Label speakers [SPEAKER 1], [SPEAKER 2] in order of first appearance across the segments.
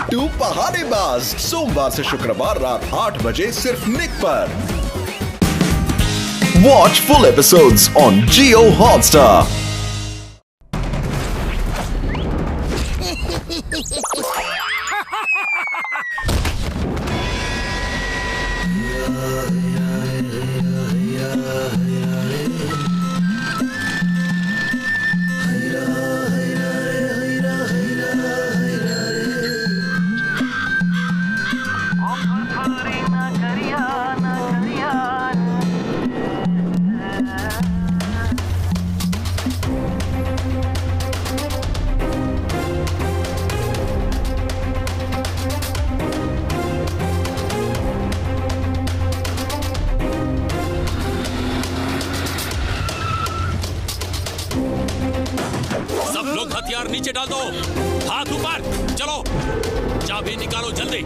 [SPEAKER 1] बिट्टू पहाड़ीबाज, सोमवार से शुक्रवार रात 8 बजे सिर्फ निक पर। Watch full episodes on Jio Hotstar.
[SPEAKER 2] सब लोग हथियार नीचे डाल दो, हाथ ऊपर, चलो चाबी निकालो जल्दी।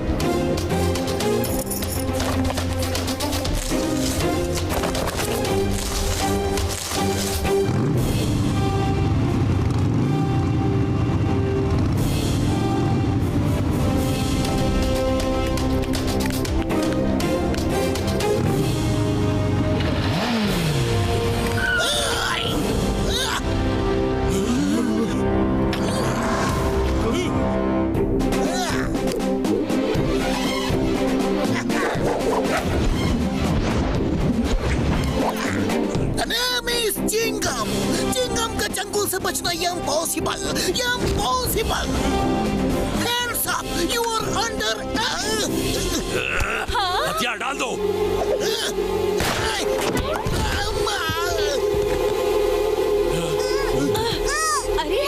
[SPEAKER 3] चिंगम का चंगुल से बचना impossible. Hands up, you are under।
[SPEAKER 2] हथियार डाल दो।
[SPEAKER 4] अरे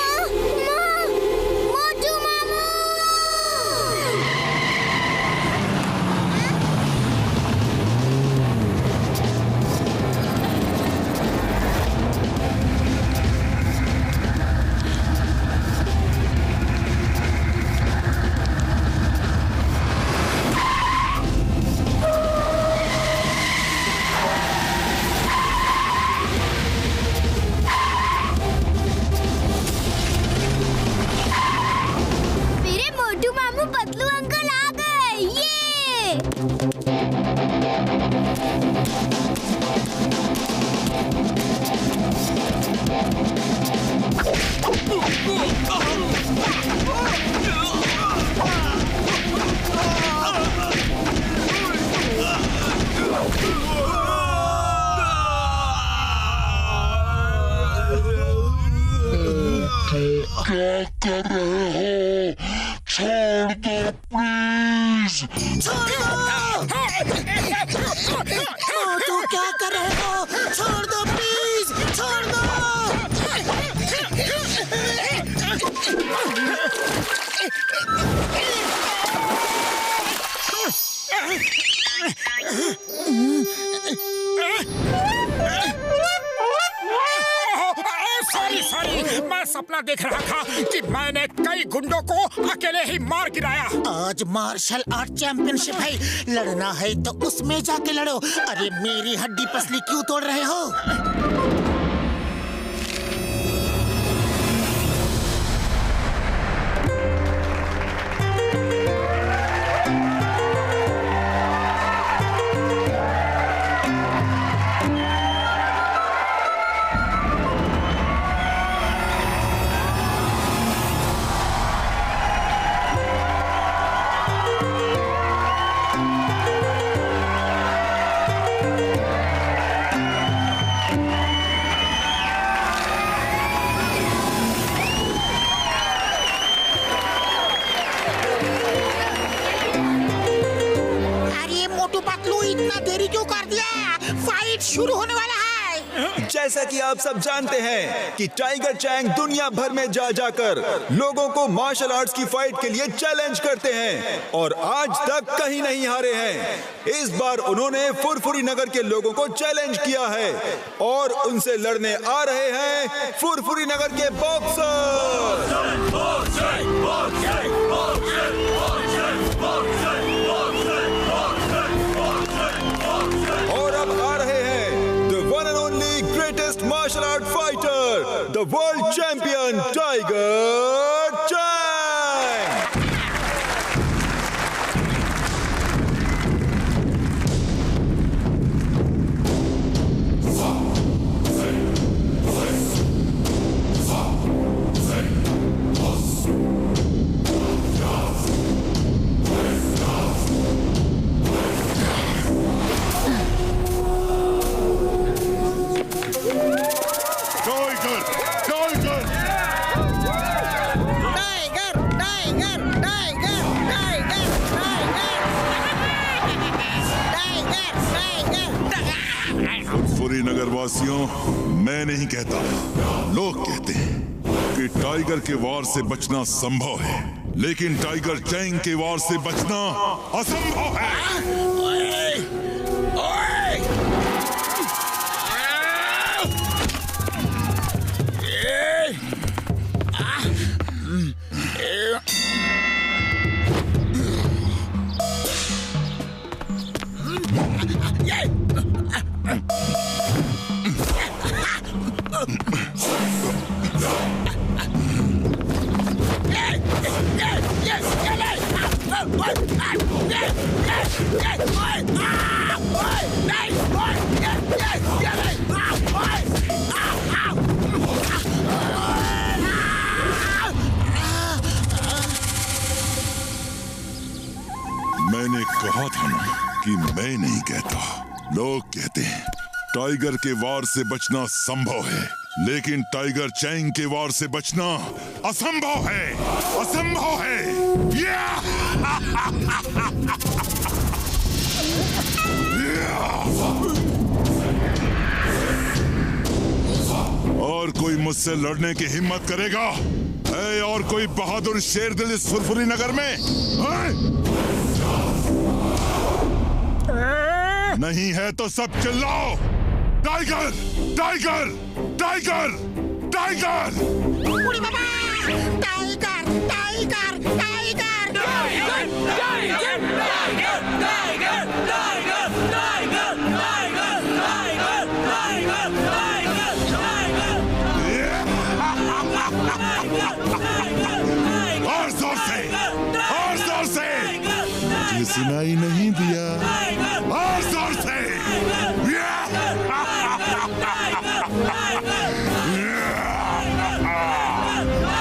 [SPEAKER 4] मोटू मामू। पतलू अंकल आ गए। ये
[SPEAKER 5] क्या कर रहे हो? छोड़ दो प्लीज।
[SPEAKER 3] मोटू क्या कर रहे हो? छोड़ दो प्लीज, छोड़ दो।
[SPEAKER 6] सॉरी, मैं सपना देख रहा था कि मैंने कई गुंडों को अकेले ही मार गिराया।
[SPEAKER 3] आज मार्शल आर्ट चैंपियनशिप है, लड़ना है तो उसमें जाके लड़ो। अरे मेरी हड्डी पसली क्यों तोड़ रहे हो? इतना देरी क्यों कर दिया? फाइट शुरू होने वाला है।
[SPEAKER 1] जैसा कि आप सब जानते हैं कि टाइगर चैंग दुनिया भर में जा जाकर लोगों को मार्शल आर्ट्स की फाइट के लिए चैलेंज करते हैं और आज तक कहीं नहीं हारे हैं। इस बार उन्होंने फुरफुरी नगर के लोगों को चैलेंज किया है और उनसे लड़ने आ रहे हैं फुरफुरी नगर के बॉक्सर। और अब आ रहे हैं the one and only greatest martial art fighter, the world champion Tiger Chang.
[SPEAKER 5] शहरवासियों, मैं नहीं कहता, लोग कहते हैं कि टाइगर के वार से बचना संभव है, लेकिन टाइगर चैंग के वार से बचना असंभव है। मैंने कहा था ना कि मैं नहीं कहता, लोग कहते हैं टाइगर के वार से बचना संभव है, लेकिन टाइगर चैंग के वार से बचना असंभव है, असंभव है। और कोई मुझसे लड़ने की हिम्मत करेगा? है और कोई बहादुर शेर दिल इस फुरफुरी नगर में? नहीं है तो सब चिल्लाओ, टाइगर, टाइगर, टाइगर, टाइगर!
[SPEAKER 3] उड़ी बाबा! Tiger, tiger, tiger!
[SPEAKER 2] Tiger, tiger, tiger, tiger, tiger, tiger, tiger, tiger, tiger!
[SPEAKER 5] और जोर से, और जोर से! मुझे सुनाई नहीं दिया, और जोर से!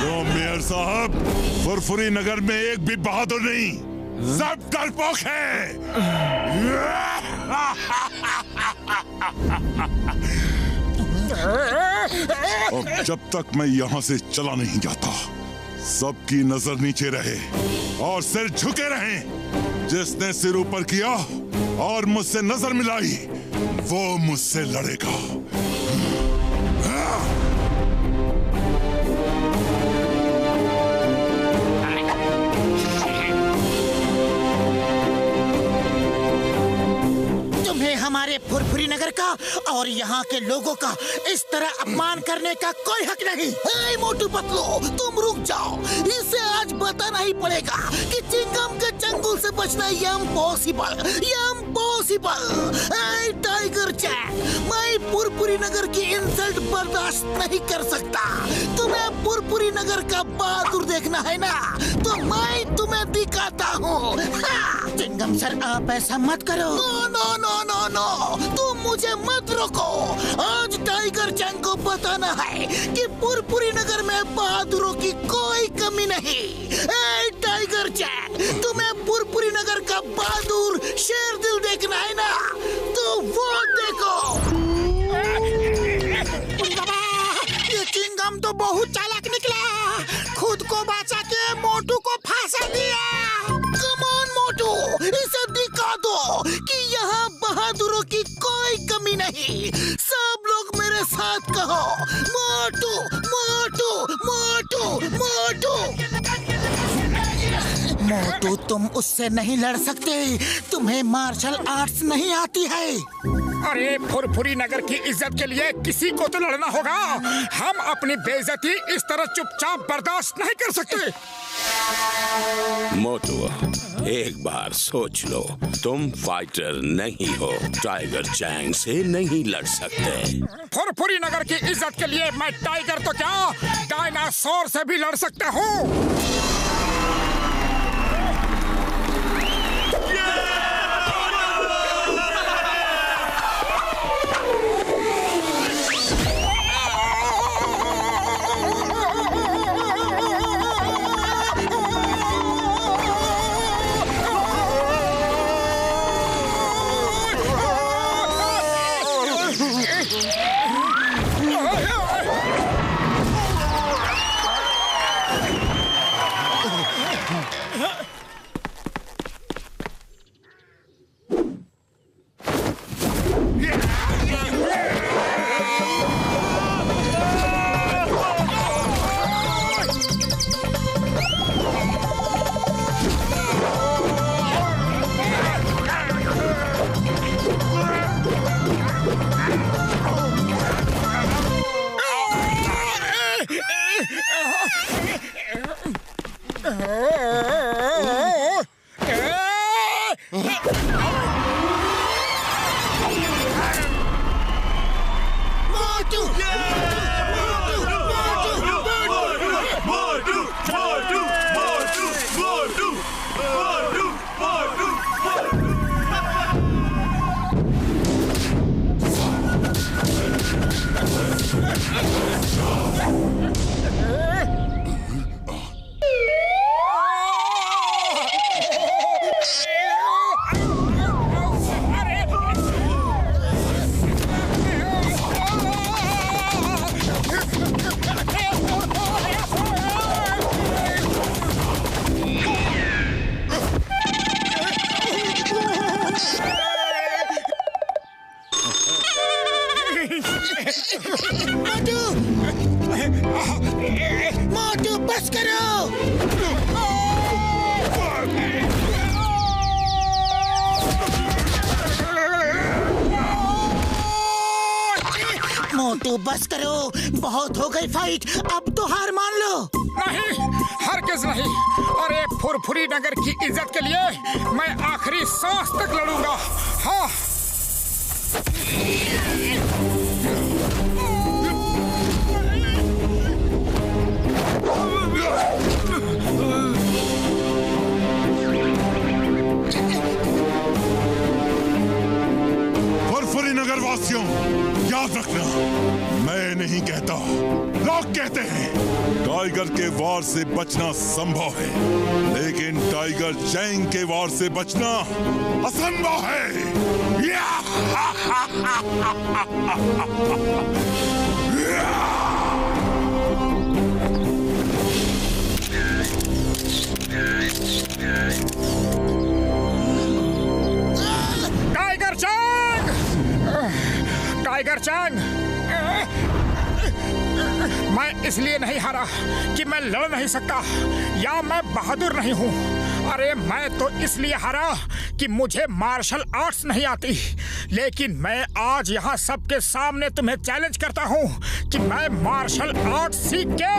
[SPEAKER 5] तो मेयर साहब, फुरफुरी नगर में एक भी बहादुर नहीं, सब डरपोक है। अब जब तक मैं यहाँ से चला नहीं जाता, सबकी नजर नीचे रहे और सिर झुके रहें। जिसने सिर ऊपर किया और मुझसे नजर मिलाई, वो मुझसे लड़ेगा।
[SPEAKER 3] हमारे फुरफुरी नगर का और यहाँ के लोगों का इस तरह अपमान करने का कोई हक नहीं। हे मोटू पतलू, तुम रुक जाओ। इसे आज बताना ही पड़ेगा कि चिंगम के चंगुल से बचना इम्पॉसिबल, इम्पॉसिबल। हे टाइगर चैंग, मैं फुरफुरी नगर की इंसल्ट बर्दाश्त नहीं कर सकता। तुम्हें फुरफुरी नगर का बहादुर देखना है ना, तो मैं तुम्हें दिखाता हूँ। चिंगम सर, आप ऐसा मत करो। No no no no no, तुम मुझे मत रोको। आज टाइगर चैंग को बताना है कि फुरफुरी नगर में बहादुरों की कोई कमी नहीं। ए टाइगर चैंग, तुम्हें फुरफुरी नगर का बहादुर शेर दिल देखना है ना, तो वो देखो। ये चिंगम तो बहुत चालाक निकला, खुद को बचा के मोटू को फांसा दिया। कम ऑन मोटू, इसे दिखा दो कि यहाँ बहादुरों की कोई कमी नहीं। सब लोग मेरे साथ कहो, मोटू, मोटू, मोटू, मोटू। मोटू, तुम उससे नहीं लड़ सकते, तुम्हें मार्शल आर्ट्स नहीं आती है।
[SPEAKER 6] अरे फुरफुरी नगर की इज्जत के लिए किसी को तो लड़ना होगा। हम अपनी बेइज्जती इस तरह चुपचाप बर्दाश्त नहीं कर सकते।
[SPEAKER 7] मोटू, एक बार सोच लो, तुम फाइटर नहीं हो, टाइगर चैंग से नहीं लड़ सकते।
[SPEAKER 6] फुरफुरी नगर की इज्जत के लिए मैं टाइगर तो क्या, डायनासोर से भी लड़ सकता हूँ।
[SPEAKER 3] मोटू! मोटू बस करो! मोटू बस करो, बहुत हो गई फाइट, अब तो हार मान लो।
[SPEAKER 6] नहीं, हरगिज नहीं। अरे फुरफुरी नगर की इज्जत के लिए मैं आखिरी सांस तक लड़ूंगा। हाँ।
[SPEAKER 5] फुरफुरी नगर वासियों, याद रखना, मैं नहीं कहता, लोग कहते हैं। टाइगर के वार से बचना संभव है, लेकिन टाइगर चैंग के वार से बचना असंभव है।
[SPEAKER 6] Tiger Chang! Tiger Chang! मैं इसलिए नहीं हारा कि मैं लड़ नहीं सकता या मैं बहादुर नहीं हूँ। अरे मैं तो इसलिए हारा कि मुझे मार्शल आर्ट्स नहीं आती। लेकिन मैं आज यहाँ सबके सामने तुम्हें चैलेंज करता हूँ कि मैं मार्शल आर्ट्स सीख के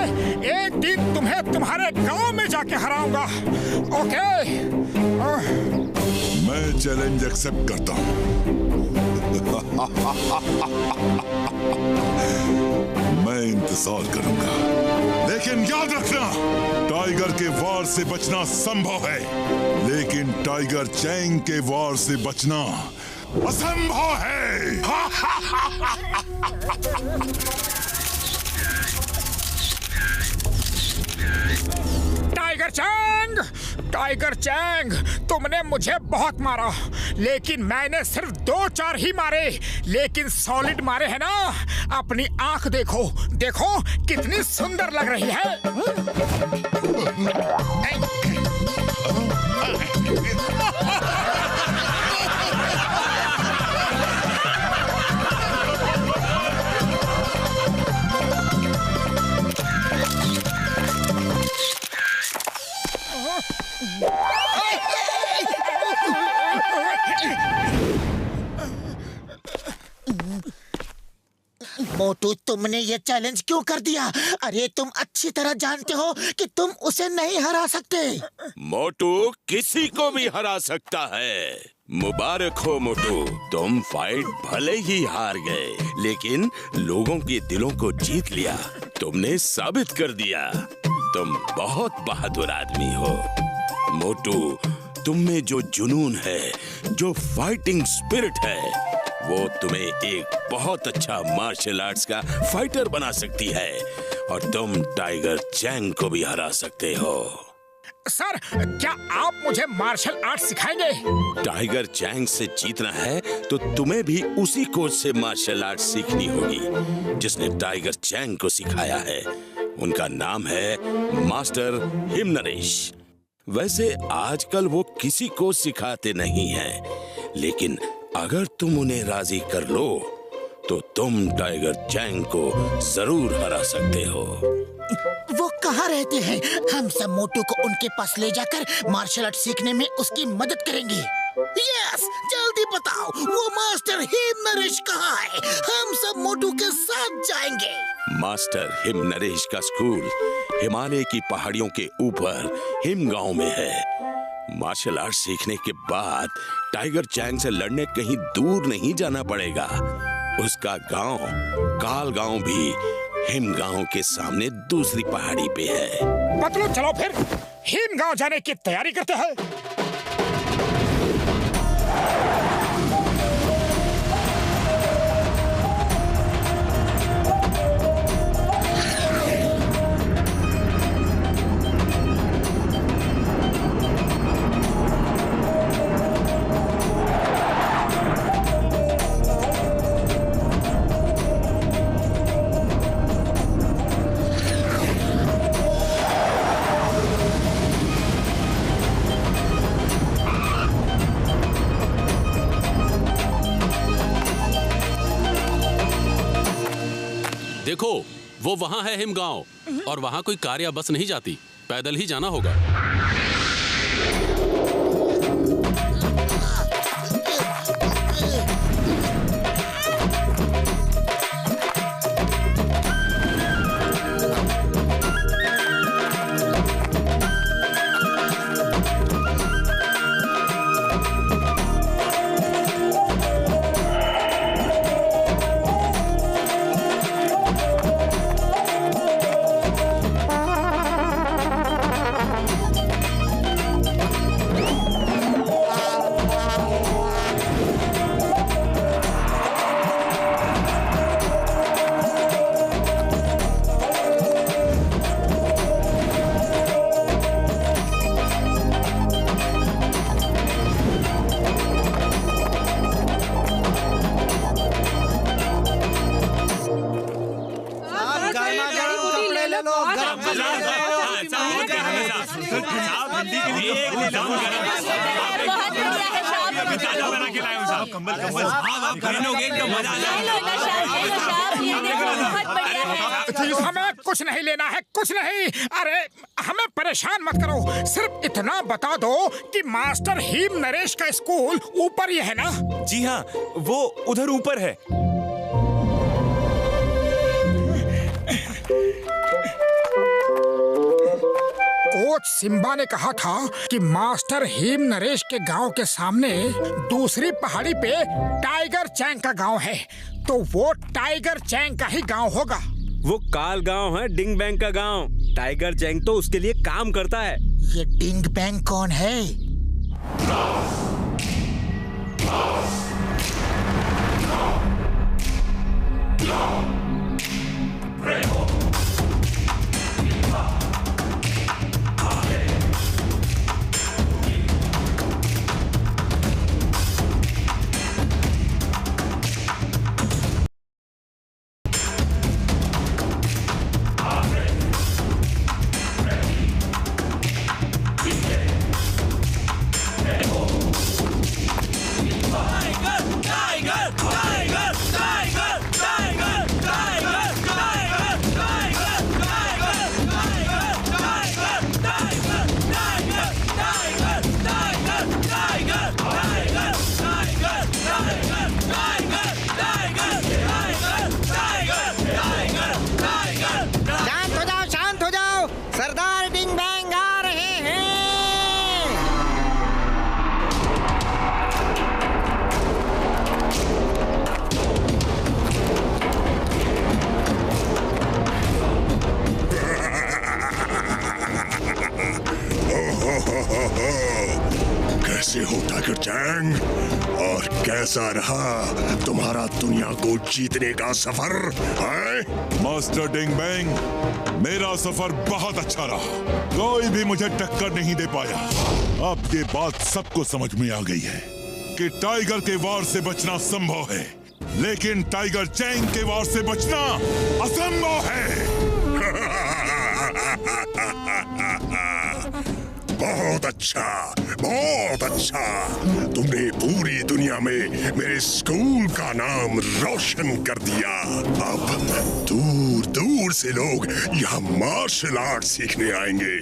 [SPEAKER 6] एक दिन तुम्हें तुम्हारे गांव में जाके हराऊंगा। ओके?
[SPEAKER 5] मैं चैलेंज एक्सेप्ट करता हूँ। मैं इंतजार करूंगा, लेकिन याद रखना, टाइगर के वार से बचना संभव है, लेकिन टाइगर चैंग के वार से बचना असंभव है।
[SPEAKER 6] Tiger Chang! टाइगर चैंग, तुमने मुझे बहुत मारा, लेकिन मैंने सिर्फ 2-4 ही मारे, लेकिन सॉलिड मारे हैं ना। अपनी आंख देखो, देखो कितनी सुंदर लग रही है।
[SPEAKER 3] मोटू, तुमने ये चैलेंज क्यों कर दिया? अरे तुम अच्छी तरह जानते हो कि तुम उसे नहीं हरा सकते।
[SPEAKER 7] मोटू किसी को भी हरा सकता है। मुबारक हो मोटू, तुम फाइट भले ही हार गए, लेकिन लोगों के दिलों को जीत लिया। तुमने साबित कर दिया तुम बहुत बहादुर आदमी हो। मोटू, तुम में जो जुनून है, जो फाइटिंग स्पिरिट है, वो तुम्हें एक बहुत अच्छा मार्शल आर्ट्स का फाइटर बना सकती है, और तुम टाइगर चैंग को भी हरा सकते हो।
[SPEAKER 6] सर, क्या आप मुझे मार्शल आर्ट्स सिखाएंगे?
[SPEAKER 7] टाइगर चैंग से जीतना है तो तुम्हें भी उसी कोच से मार्शल आर्ट्स सीखनी होगी जिसने टाइगर चैंग को सिखाया है। उनका नाम है मास्टर हिमनरेश। वैसे आजकल वो किसी को सिखाते नहीं हैं, लेकिन अगर तुम उन्हें राजी कर लो तो तुम टाइगर चैंग को जरूर हरा सकते हो।
[SPEAKER 3] वो कहाँ रहते हैं? हम सब मोटू को उनके पास ले जाकर मार्शल आर्ट सीखने में उसकी मदद करेंगे। यस, जल्दी बताओ, वो मास्टर हिमनरेश कहाँ है? हम सब मोटू के साथ जाएंगे।
[SPEAKER 7] मास्टर हिमनरेश का स्कूल हिमालय की पहाड़ियों के ऊपर हिम गांव में है। मार्शल आर्ट सीखने के बाद टाइगर चैंग से लड़ने कहीं दूर नहीं जाना पड़ेगा। उसका गांव काल गांव भी हिम गांव के सामने दूसरी पहाड़ी पे है।
[SPEAKER 6] पतलू चलो फिर हिम गांव जाने की तैयारी करते हैं।
[SPEAKER 2] देखो वो वहाँ है हिमगांव, और वहाँ कोई कार या बस नहीं जाती, पैदल ही जाना होगा।
[SPEAKER 6] हमें कुछ नहीं लेना है, कुछ नहीं। अरे हमें परेशान मत करो, सिर्फ इतना बता दो कि मास्टर हिम नरेश का स्कूल ऊपर ही है ना?
[SPEAKER 8] जी हाँ, वो उधर ऊपर है।
[SPEAKER 6] कोच सिम्बा ने कहा था कि मास्टर हिम नरेश के गांव के सामने दूसरी पहाड़ी पे टाइगर चैंग का गांव है, तो वो टाइगर चैंग का ही गांव होगा।
[SPEAKER 8] वो काल गांव है, डिंग बैंग का गांव। टाइगर चैंग तो उसके लिए काम करता है।
[SPEAKER 3] ये डिंग बैंग कौन है?
[SPEAKER 9] कैसे हो टाइगर चैंग? और कैसा रहा तुम्हारा दुनिया को जीतने का सफर है?
[SPEAKER 5] मास्टर डिंग बैंग, मेरा सफर बहुत अच्छा रहा। कोई भी मुझे टक्कर नहीं दे पाया। अब ये बात सबको समझ में आ गई है कि टाइगर के वार से बचना संभव है, लेकिन टाइगर चैंग के वार से बचना असंभव है।
[SPEAKER 9] बहुत अच्छा, बहुत अच्छा। तुमने पूरी दुनिया में मेरे स्कूल का नाम रोशन कर दिया। अब दूर दूर से लोग यहाँ मार्शल आर्ट सीखने आएंगे।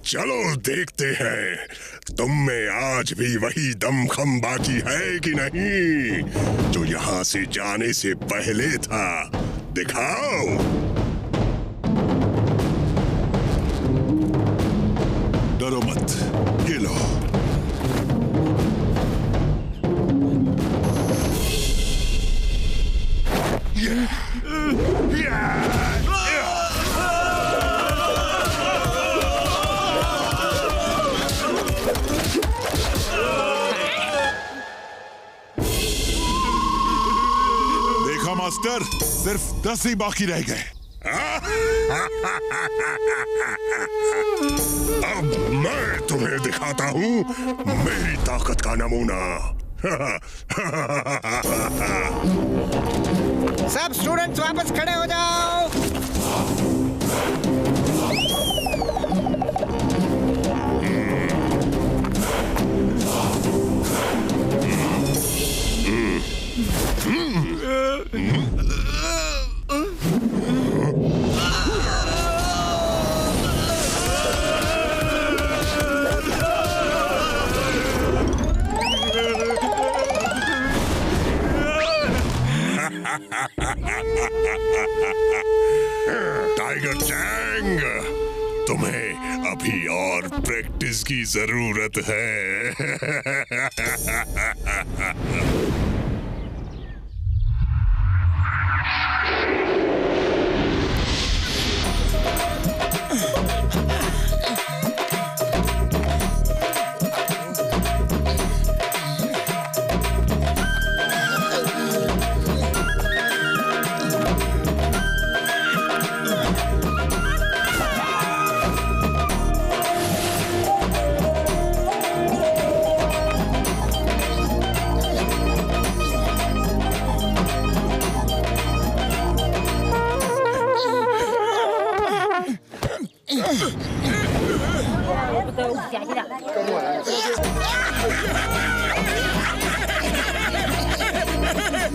[SPEAKER 9] चलो देखते हैं तुम में आज भी वही दमखम बाकी है कि नहीं जो यहाँ से जाने से पहले था। दिखाओ।
[SPEAKER 5] डरो मत, ये लो। देखा मास्टर, सिर्फ 10 ही बाकी रह गए।
[SPEAKER 9] अब मैं तुम्हें दिखाता हूँ मेरी ताकत का नमूना।
[SPEAKER 6] सब स्टूडेंट्स वापस खड़े हो जाओ।
[SPEAKER 9] टाइगर चैंग, तुम्हें अभी और प्रैक्टिस की जरूरत है।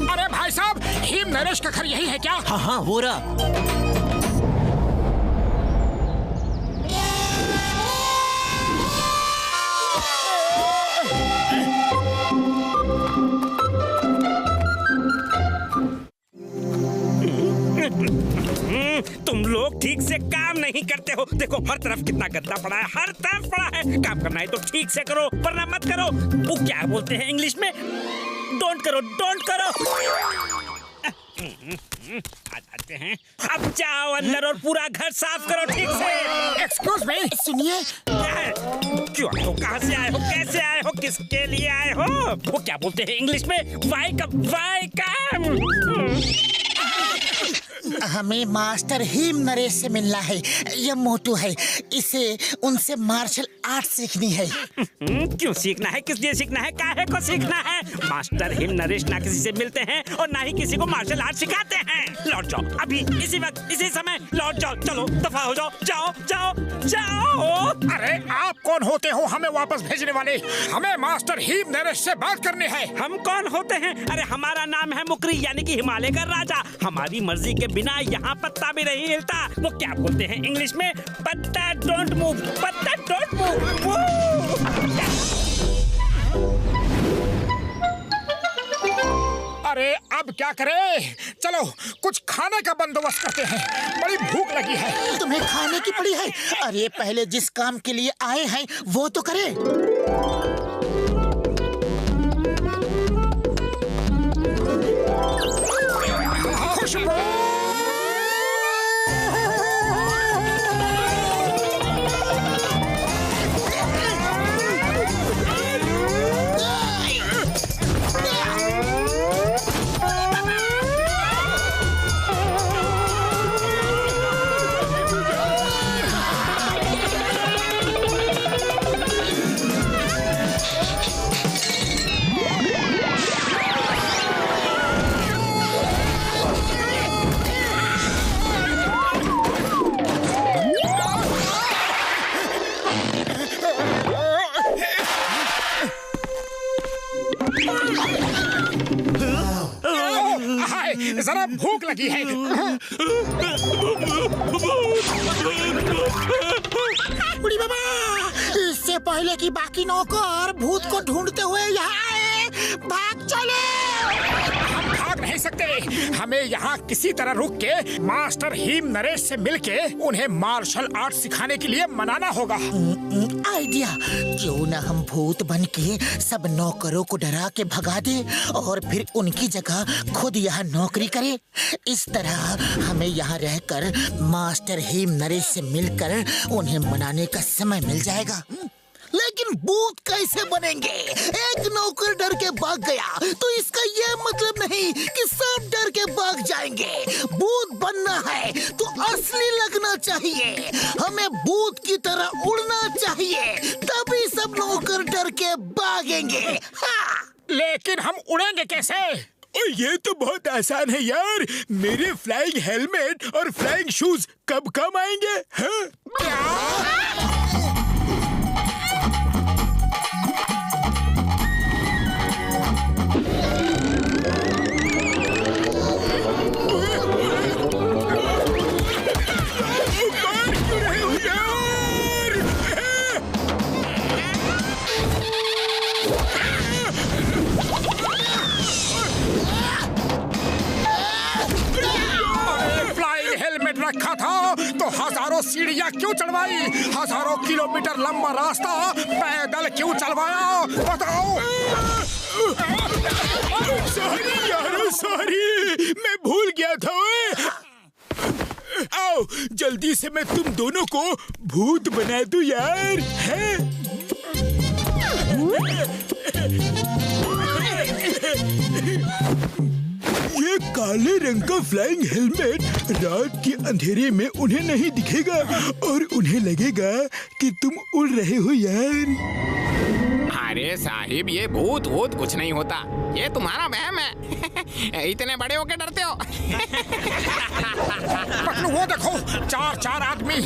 [SPEAKER 6] अरे भाई साहब, हिम नरेश का घर यही है क्या?
[SPEAKER 3] हाँ हाँ, वो रहा।
[SPEAKER 8] तुम लोग ठीक से काम नहीं करते हो। देखो हर तरफ कितना गंदा पड़ा है, हर तरफ पड़ा है। काम करना है तो ठीक से करो, वरना मत करो। वो क्या बोलते हैं इंग्लिश में? डोंट करो, डोंट करो। आ जाते हैं। अब जाओ अंदर और पूरा घर साफ करो ठीक से।
[SPEAKER 6] एक्सक्यूज मी, सुनिए।
[SPEAKER 8] क्यों आए हो? कहाँ से आए हो? कैसे आए हो? किसके लिए आए हो? वो क्या बोलते हैं इंग्लिश में? वाई कम।
[SPEAKER 3] हमें मास्टर हिम नरेश से मिलना है। यह मोटू है, इसे उनसे मार्शल आर्ट सीखनी है।
[SPEAKER 8] क्यों सीखना है? किस लिए सीखना है? काहे को सीखना है? मास्टर हिम नरेश ना किसी से मिलते हैं और ना ही किसी को मार्शल आर्ट सिखाते हैं। लौट जाओ अभी, इसी वक्त, इसी समय लौट जाओ। चलो दफा हो जाओ, जाओ जाओ जाओ।
[SPEAKER 6] अरे आप कौन होते हो हमें वापस भेजने वाले? हमें मास्टर हिम नरेश से बात करनी है।
[SPEAKER 8] हम कौन होते हैं? अरे हमारा नाम है मुकरी, यानी कि हिमालय का राजा। हमारी मर्जी के बिना यहाँ पत्ता भी नहीं हिलता। वो क्या बोलते हैं इंग्लिश में? पत्ता डोंट मूव, पत्ता डोंट मूव।
[SPEAKER 6] अरे अब क्या करें? चलो कुछ खाने का बंदोबस्त करते हैं, बड़ी भूख लगी है।
[SPEAKER 3] तुम्हें खाने की पड़ी है? अरे पहले जिस काम के लिए आए हैं वो तो करें।
[SPEAKER 6] खुशबू! जरा भूख लगी है।
[SPEAKER 3] बुढ़ी बाबा, इससे पहले कि बाकी नौकर भूत को ढूंढते हुए यहाँ आए, भाग चले।
[SPEAKER 6] हम भाग भाग नहीं सकते। हमें यहाँ किसी तरह रुक के मास्टर हिम नरेश से मिलके उन्हें मार्शल आर्ट सिखाने के लिए मनाना होगा।
[SPEAKER 3] आइडिया, क्यों ना हम भूत बन के सब नौकरों को डरा के भगा दे और फिर उनकी जगह खुद यहाँ नौकरी करे। इस तरह हमें यहाँ रहकर मास्टर हिम नरेश से मिलकर उन्हें मनाने का समय मिल जाएगा। लेकिन भूत कैसे बनेंगे? एक नौकर डर के भाग गया तो इसका ये मतलब नहीं कि सब डर के भाग जाएंगे। भूत बनना है तो असली लगना चाहिए। हमें भूत की तरह उड़ना चाहिए, तभी सब नौकर डर के भागेंगे। हाँ।
[SPEAKER 6] लेकिन हम उड़ेंगे कैसे?
[SPEAKER 10] ये तो बहुत आसान है यार। मेरे फ्लाइंग हेलमेट और फ्लाइंग शूज कब काम आएंगे? हाँ?
[SPEAKER 6] क्या? रखा था तो हजारों सीढ़ियां क्यों चढ़वाई? हजारों किलोमीटर लंबा रास्ता पैदल क्यों चलवाया? बताओ।
[SPEAKER 10] सॉरी यार, सॉरी, मैं भूल गया था। आओ जल्दी से मैं तुम दोनों को भूत बना दूं यार। है? ये काले रंग का फ्लाइंग हेलमेट रात के अंधेरे में उन्हें नहीं दिखेगा और उन्हें लगेगा कि तुम उड़ रहे हो यार।
[SPEAKER 11] अरे साहिब, ये भूत वूत कुछ नहीं होता, ये तुम्हारा वहम है। इतने बड़े होके डरते हो।
[SPEAKER 6] पतलू वो देखो, चार आदमी।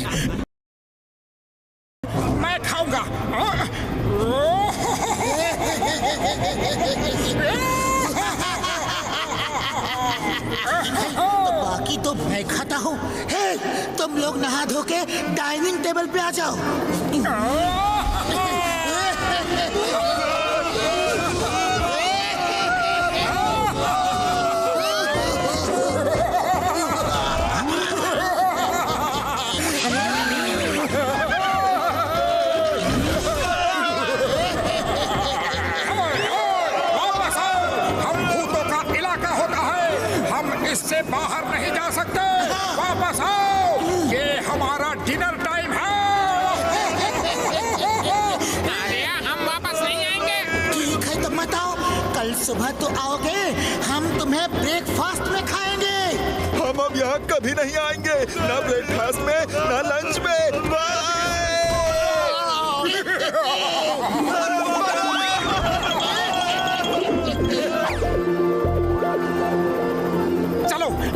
[SPEAKER 6] मैं खाऊंगा।
[SPEAKER 3] बाकी तो मैं खाता हूँ। हे, तुम लोग नहा धो के डाइनिंग टेबल पे आ जाओ।
[SPEAKER 6] इससे बाहर नहीं जा सकते। वापस आओ, ये हमारा डिनर टाइम है।
[SPEAKER 11] अरे हम वापस नहीं आएंगे।
[SPEAKER 3] ठीक है तो मत आओ, कल सुबह तो आओगे, हम तुम्हें ब्रेकफास्ट में खाएंगे।
[SPEAKER 1] हम अब यहाँ कभी नहीं आएंगे, ना ब्रेकफास्ट में ना लंच में।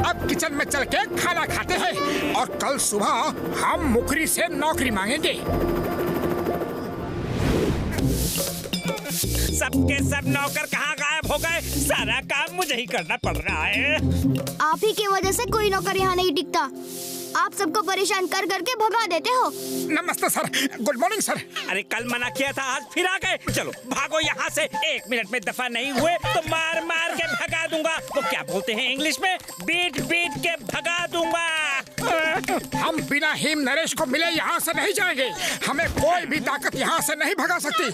[SPEAKER 6] अब किचन में चल के खाना खाते हैं और कल सुबह हम मुखरी से नौकरी मांगेंगे।
[SPEAKER 8] सबके सब नौकर कहाँ गायब हो गए? सारा काम मुझे ही करना पड़ रहा है।
[SPEAKER 4] आप ही की वजह से कोई नौकर यहाँ नहीं टिकता। आप सबको परेशान कर करके भगा देते हो।
[SPEAKER 6] नमस्ते सर, गुड मॉर्निंग सर।
[SPEAKER 8] अरे कल मना किया था, आज फिर आ गए। चलो भागो यहाँ से, 1 मिनट में दफा नहीं हुए तो मार मार के भगा दूंगा। वो क्या बोलते हैं इंग्लिश में, बीट बीट के भगा दूंगा।
[SPEAKER 6] हम बिना हिम नरेश को मिले यहाँ से नहीं जाएंगे। हमें कोई भी ताकत यहाँ से नहीं भगा सकती।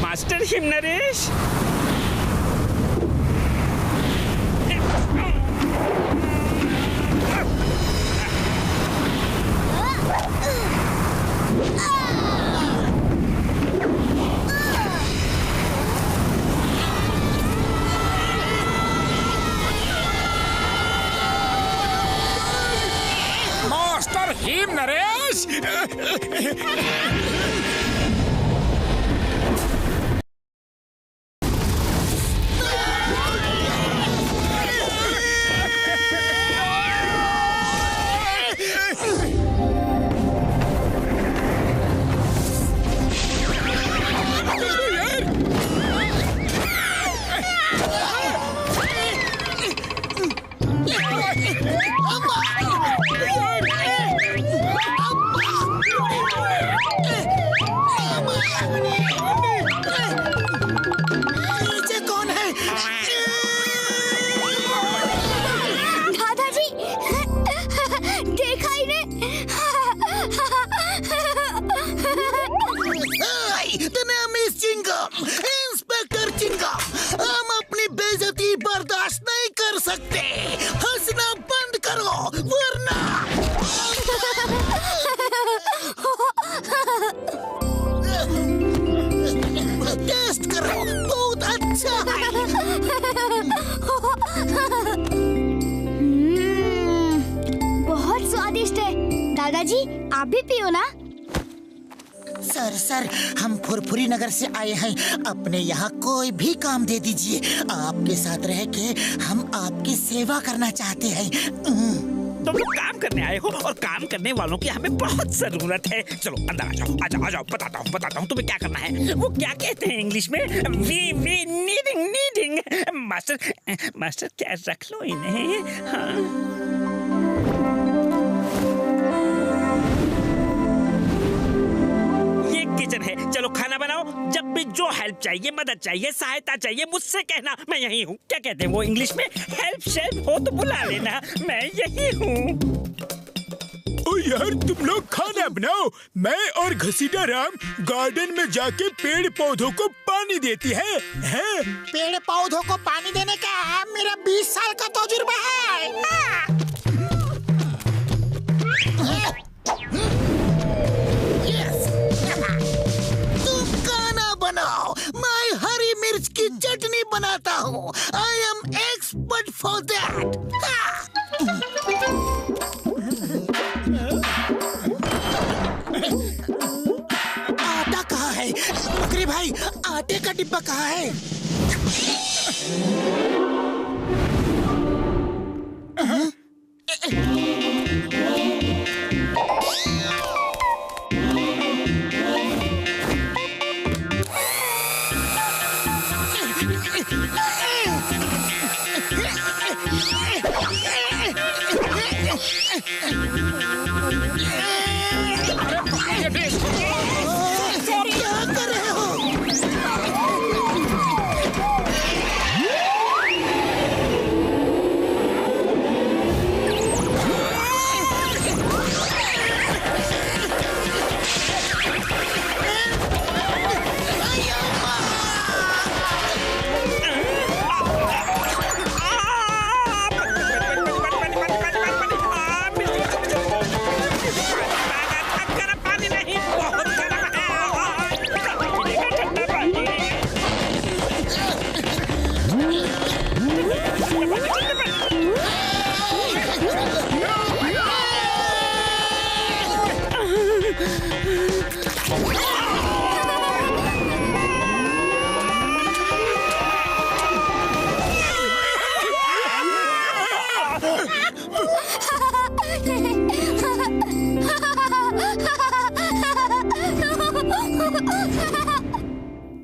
[SPEAKER 8] Master him Naresh,
[SPEAKER 6] master him Naresh.
[SPEAKER 3] नीचे कौन है?
[SPEAKER 4] दादाजी देखा ही ने।
[SPEAKER 3] मिस चिंगम, इंस्पेक्टर चिंगम, हम अपनी बेइज्जती बर्दाश्त नहीं कर सकते। हंसना बंद करो वरना। टेस्ट करो, बहुत अच्छा है।
[SPEAKER 4] बहुत स्वादिष्ट है। दादाजी आप भी पियो ना।
[SPEAKER 3] सर हम फुरफुरी नगर से आए हैं। अपने यहाँ कोई भी काम दे दीजिए। आपके साथ रह के हम आपकी सेवा करना चाहते हैं।
[SPEAKER 8] तुम लोग काम करने आए हो और काम करने वालों की हमें बहुत जरूरत है। चलो अंदर आ जाओ बताता हूँ तुम्हें क्या करना है। वो क्या कहते हैं इंग्लिश में? We needing. मास्टर क्या रख लो इन्हें। हाँ। किचन है, चलो खाना बनाओ। जब भी जो हेल्प चाहिए, मदद चाहिए, सहायता चाहिए, मुझसे कहना, मैं यही हूँ। क्या कहते हैं वो इंग्लिश में? हेल्प शेल्प हो तो बुला लेना, मैं यही हूँ।
[SPEAKER 10] ओ यार तुम लोग खाना बनाओ, मैं और घसीटा राम गार्डन में जाके पेड़ पौधों को पानी देती है।
[SPEAKER 6] पेड़ पौधों को पानी देने का मेरा 20 साल का तजुर्बा है।
[SPEAKER 3] बनाओ, मैं हरी मिर्च की चटनी बनाता हूँ। I am expert for that. आटा कहाँ है? बकरी भाई, आटे का डिब्बा कहाँ है? क्या कर रहे हो?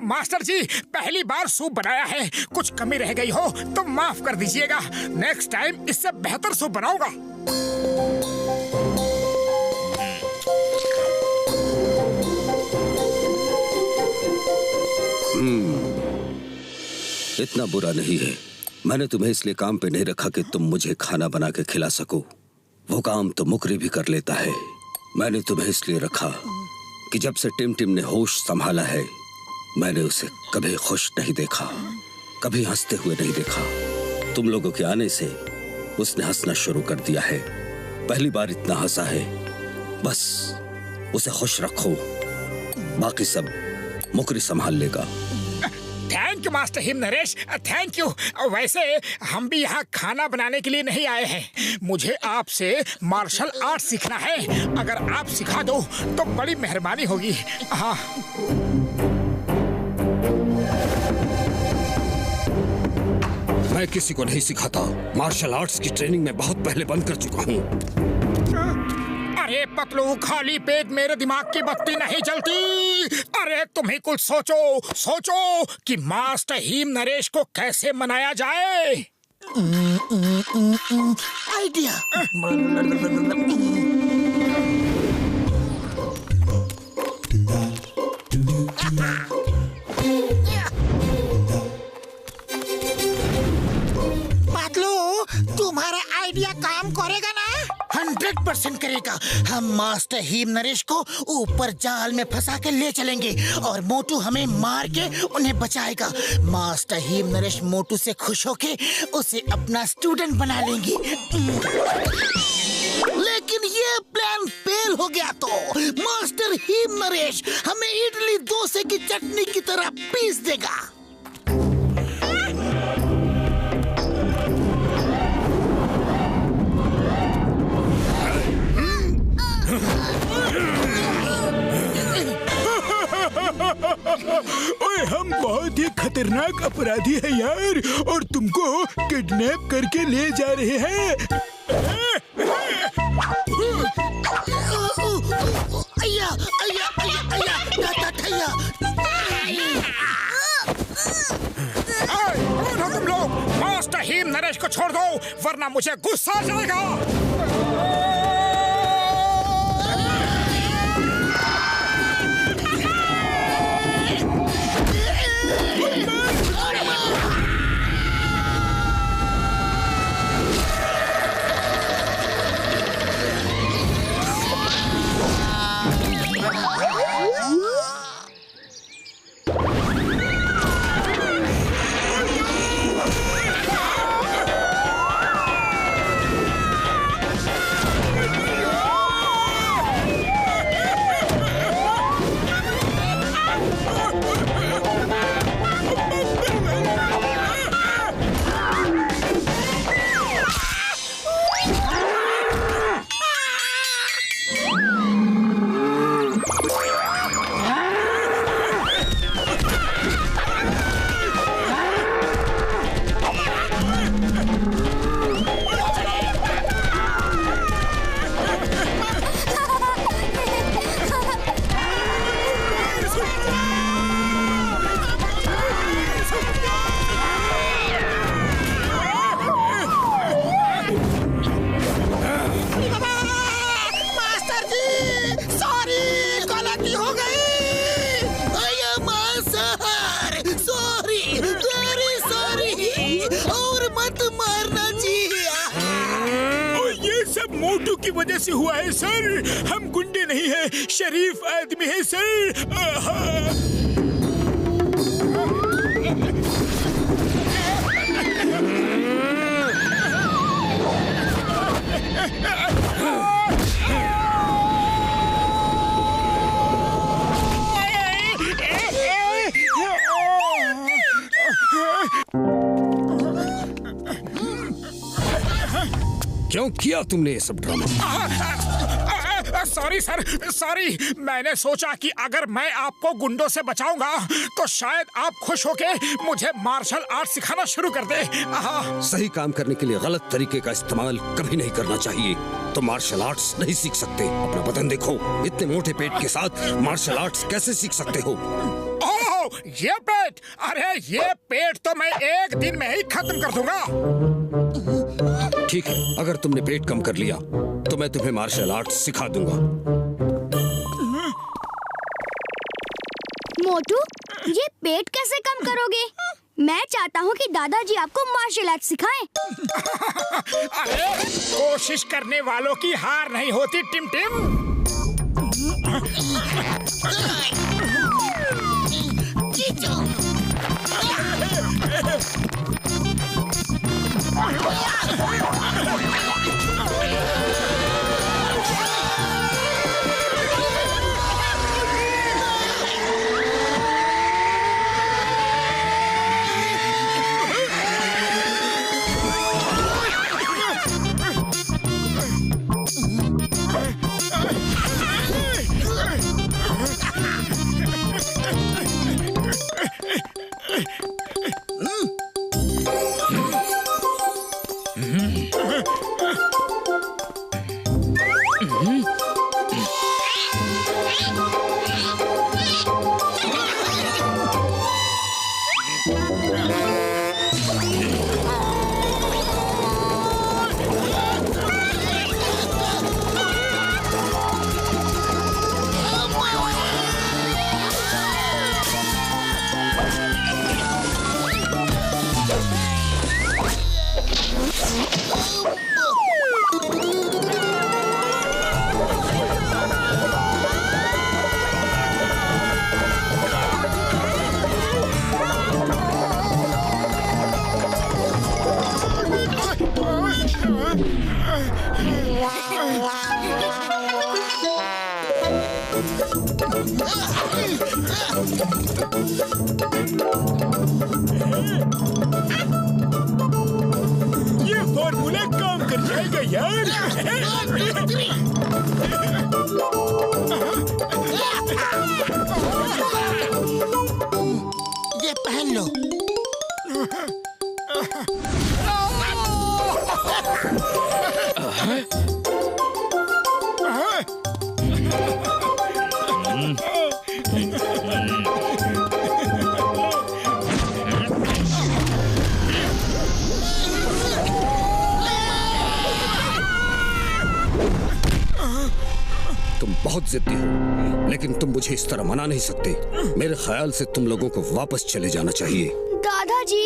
[SPEAKER 6] मास्टर जी, पहली बार सूप बनाया है, कुछ कमी रह गई हो तो माफ कर दीजिएगा। नेक्स्ट टाइम इससे बेहतर सूप बनाऊंगा।
[SPEAKER 12] इतना बुरा नहीं है। मैंने तुम्हें इसलिए काम पे नहीं रखा कि तुम मुझे खाना बना के खिला सको। वो काम तो मुकरी भी कर लेता है। मैंने तुम्हें इसलिए रखा कि जब से टिम ने होश संभाला है, मैंने उसे कभी खुश नहीं देखा, कभी हंसते हुए नहीं देखा। तुम लोगों के आने से उसने हंसना शुरू कर दिया है। पहली बार इतना हंसा है। बस उसे खुश रखो, बाकी सब मुकरी संभाल लेगा।
[SPEAKER 6] Thank you master him Naresh, thank you. वैसे हम भी यहाँ खाना बनाने के लिए नहीं आए हैं। मुझे आपसे मार्शल आर्ट सीखना है। अगर आप सिखा दो तो बड़ी मेहरबानी होगी। हाँ।
[SPEAKER 12] मैं किसी को नहीं सिखाता। मार्शल आर्ट्स की ट्रेनिंग में बहुत पहले बंद कर चुका हूँ।
[SPEAKER 6] अरे पतलू, खाली पेट मेरे दिमाग की बत्ती नहीं जलती। अरे तुम ही कुछ सोचो कि मास्टर हिम नरेश को कैसे मनाया जाए।
[SPEAKER 3] आइडिया। पतलू, तुम्हारा आइडिया काम करेगा ना? 100% करेगा। हम मास्टर हीम नरेश को ऊपर जाल में फंसा के ले चलेंगे और मोटू हमें मार के उन्हें बचाएगा। मास्टर हीम नरेश मोटू से खुश होके उसे अपना स्टूडेंट बना लेंगे। लेकिन ये प्लान फेल हो गया तो मास्टर हीम नरेश हमें इडली डोसे की चटनी की तरह पीस देगा।
[SPEAKER 10] ओए, हम बहुत ही खतरनाक अपराधी हैं यार, और तुमको किडनैप करके ले जा रहे हैं।
[SPEAKER 3] अय्या, अय्या, अय्या, अय्या, अय्या।
[SPEAKER 6] कौन हो तुम लोग? मास्टर हीम नरेश को छोड़ दो, वरना मुझे गुस्सा आ जाएगा।
[SPEAKER 10] मोटू की वजह से हुआ है सर। हम गुंडे नहीं हैं, शरीफ आदमी है सर।
[SPEAKER 12] क्यों किया तुमने ये सब ड्रामा?
[SPEAKER 6] Sorry sir, sorry. मैंने सोचा कि अगर मैं आपको गुंडों से बचाऊंगा तो शायद आप खुश होके मुझे मार्शल आर्ट सिखाना शुरू कर दे।
[SPEAKER 12] सही काम करने के लिए गलत तरीके का इस्तेमाल कभी नहीं करना चाहिए। तो मार्शल आर्ट्स नहीं सीख सकते। अपना बदन देखो, इतने मोटे पेट के साथ मार्शल आर्ट्स कैसे सीख सकते हो?
[SPEAKER 6] ओह, ये पेट! अरे ये पेट तो मैं एक दिन में ही खत्म कर दूंगा।
[SPEAKER 12] ठीक है, अगर तुमने पेट कम कर लिया तो मैं तुम्हें मार्शल आर्ट्स सिखा दूंगा।
[SPEAKER 4] मोटू, ये पेट कैसे कम करोगे? मैं चाहता हूँ कि दादाजी आपको मार्शल आर्ट सिखाएं।
[SPEAKER 6] अरे कोशिश करने वालों की हार नहीं होती टिम टिम।
[SPEAKER 10] ये फॉर्मूला काम कर जाएगा यार।
[SPEAKER 3] ये पहन लो।
[SPEAKER 12] तुम बहुत जिद्दी हो, लेकिन तुम मुझे इस तरह मना नहीं सकते। मेरे ख्याल से तुम लोगों को वापस चले जाना चाहिए।
[SPEAKER 4] दादाजी,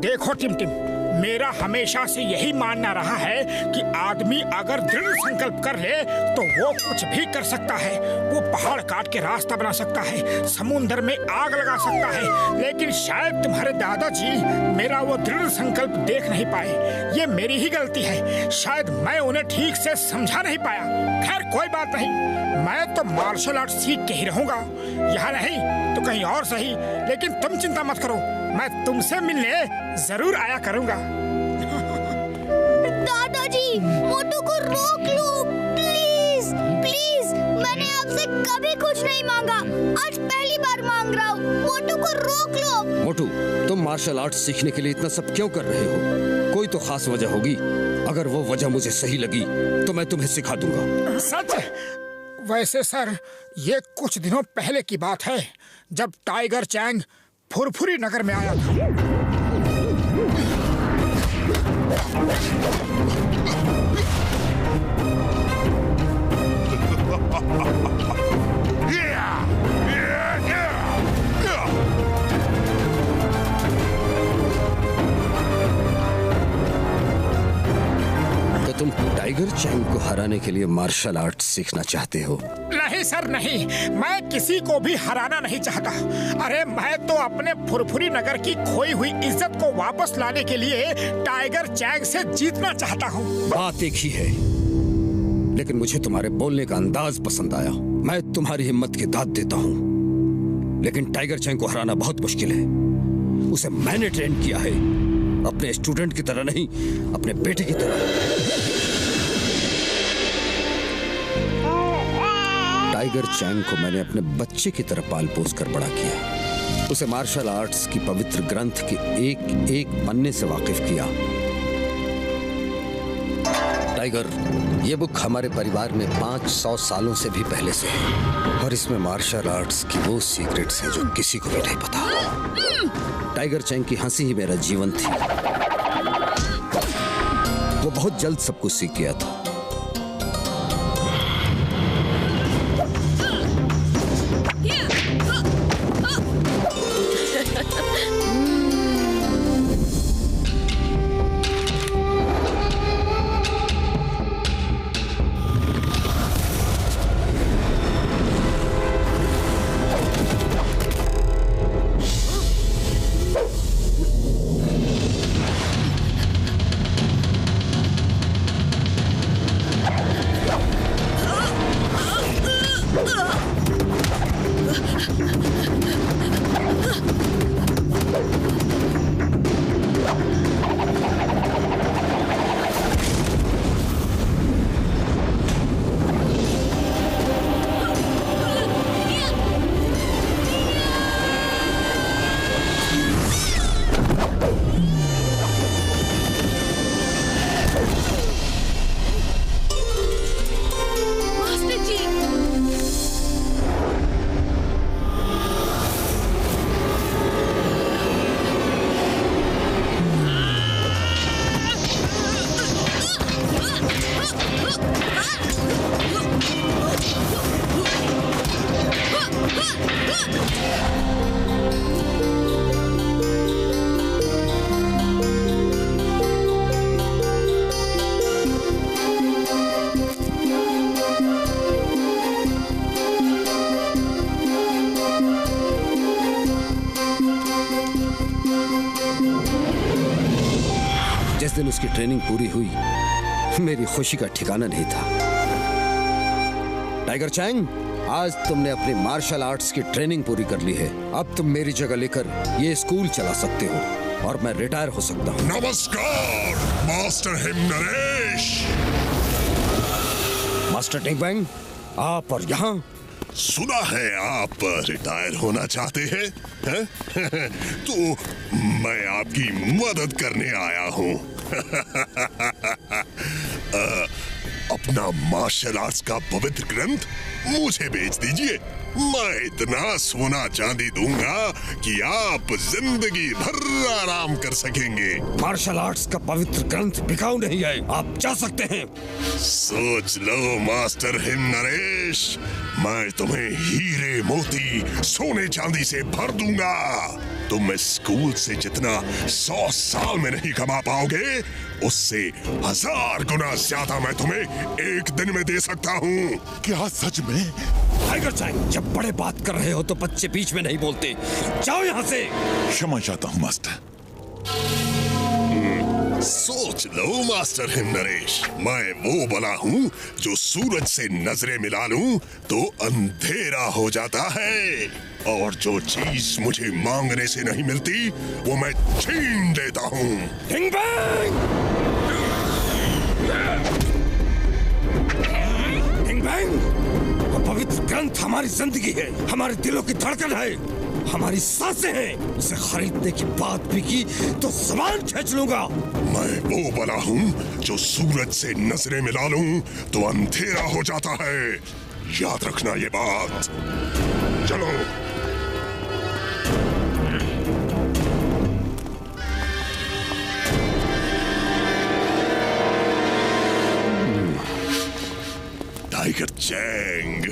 [SPEAKER 6] देखो टिमटिम, मेरा हमेशा से यही मानना रहा है कि आदमी अगर दृढ़ संकल्प कर ले तो वो कुछ भी कर सकता है। वो पहाड़ काट के रास्ता बना सकता है, समुद्र में आग लगा सकता है, लेकिन शायद तुम्हारे दादाजी मेरा वो दृढ़ संकल्प देख नहीं पाए। ये मेरी ही गलती है, शायद मैं उन्हें ठीक से समझा नहीं पाया। खैर कोई बात नहीं, मैं तो मार्शल आर्ट सीख के ही रहूंगा, यहाँ नहीं तो कहीं और सही। लेकिन तुम चिंता मत करो, मैं तुमसे मिलने जरूर आया करूंगा।
[SPEAKER 4] दादाजी, मोटू को रोक लो प्लीज प्लीज। मैंने आपसे कभी कुछ नहीं मांगा, आज पहली बार मांग रहा हूँ। मोटू को रोक लो।
[SPEAKER 12] मोटू, तुम मार्शल आर्ट सीखने के लिए इतना सब क्यों कर रहे हो? कोई तो खास वजह होगी। अगर वो वजह मुझे सही लगी तो मैं तुम्हें सिखा दूंगा।
[SPEAKER 6] सच? वैसे सर, ये कुछ दिनों पहले की बात है, जब टाइगर चैंग फुरफुरी नगर में आया था।
[SPEAKER 12] तो तुम टाइगर चैंग को हराने के लिए मार्शल आर्ट सीखना चाहते हो?
[SPEAKER 6] नहीं सर नहीं, मैं किसी को भी हराना नहीं चाहता। अरे मैं तो अपने फुरफुरी नगर की खोई हुई इज्जत को वापस लाने के लिए टाइगर चैंग से जीतना चाहता हूँ।
[SPEAKER 12] बात एक ही है, लेकिन मुझे तुम्हारे बोलने का अंदाज पसंद आया। मैं तुम्हारी हिम्मत की दाद देता हूँ, लेकिन टाइगर चैंग को हराना बहुत मुश्किल है। उसे मैंने ट्रेन किया है, अपने स्टूडेंट की तरह नहीं, अपने बेटे की तरह। टाइगर चैंग को मैंने अपने बच्चे की तरह पाल पोस कर बड़ा किया। उसे मार्शल आर्ट्स की पवित्र ग्रंथ के एक एक पन्ने से वाकिफ किया। टाइगर, ये बुक हमारे परिवार में 500 सालों से भी पहले से है, और इसमें मार्शल आर्ट्स की वो सीक्रेट्स हैं जो किसी को भी नहीं पता। टाइगर चैंग की हंसी ही मेरा जीवन थी। वो बहुत जल्द सब कुछ सीख गया था। जिस दिन उसकी ट्रेनिंग पूरी हुई, मेरी खुशी का ठिकाना नहीं था। टाइगर चैंग, आज तुमने अपनी मार्शल आर्ट्स की ट्रेनिंग पूरी कर ली है। अब तुम मेरी जगह लेकर ये स्कूल चला सकते हो और मैं रिटायर हो सकता हूँ।
[SPEAKER 9] नमस्कार मास्टर हिमनरेश।
[SPEAKER 12] मास्टर टिंग बैंग, आप और यहाँ
[SPEAKER 9] सुना है आप रिटायर होना चाहते हैं? तो मैं आपकी मदद करने आया हूँ। अपना मार्शल आर्ट्स का पवित्र ग्रंथ मुझे बेच दीजिए। मैं इतना सोना चांदी दूंगा कि आप जिंदगी भर आराम कर सकेंगे।
[SPEAKER 12] मार्शल आर्ट्स का पवित्र ग्रंथ बिकाऊ नहीं है, आप जा सकते हैं।
[SPEAKER 9] सोच लो मास्टर हिमनरेश, मैं तुम्हें हीरे मोती सोने चांदी से भर दूंगा। तुम इस स्कूल से जितना 100 साल में नहीं कमा पाओगे, उससे 1000 गुना ज्यादा मैं तुम्हें एक दिन में दे सकता हूँ।
[SPEAKER 5] क्या सच में?
[SPEAKER 12] टाइगर चैंग, जब बड़े बात कर रहे हो तो बच्चे बीच में नहीं बोलते। जाओ यहाँ से।
[SPEAKER 5] क्षमा चाहता हूँ मास्टर।
[SPEAKER 9] सोच लो मास्टर हिमनरेश, मैं वो बला हूँ जो सूरज से नजरें मिला लूं तो अंधेरा हो जाता है, और जो चीज मुझे मांगने से नहीं मिलती वो मैं छीन देता हूँ।
[SPEAKER 12] टिंग बैंग! टिंग बैंग! वो पवित्र ग्रंथ हमारी जिंदगी है, हमारे दिलों की धड़कन है, हमारी सांसें हैं। उसे खरीदने की बात भी की तो ज़बान खींच लूंगा।
[SPEAKER 9] मैं वो बला हूँ जो सूरज से नजरें मिला लूं तो अंधेरा हो जाता है। याद रखना ये बात। चलो। टाइगर चैंग,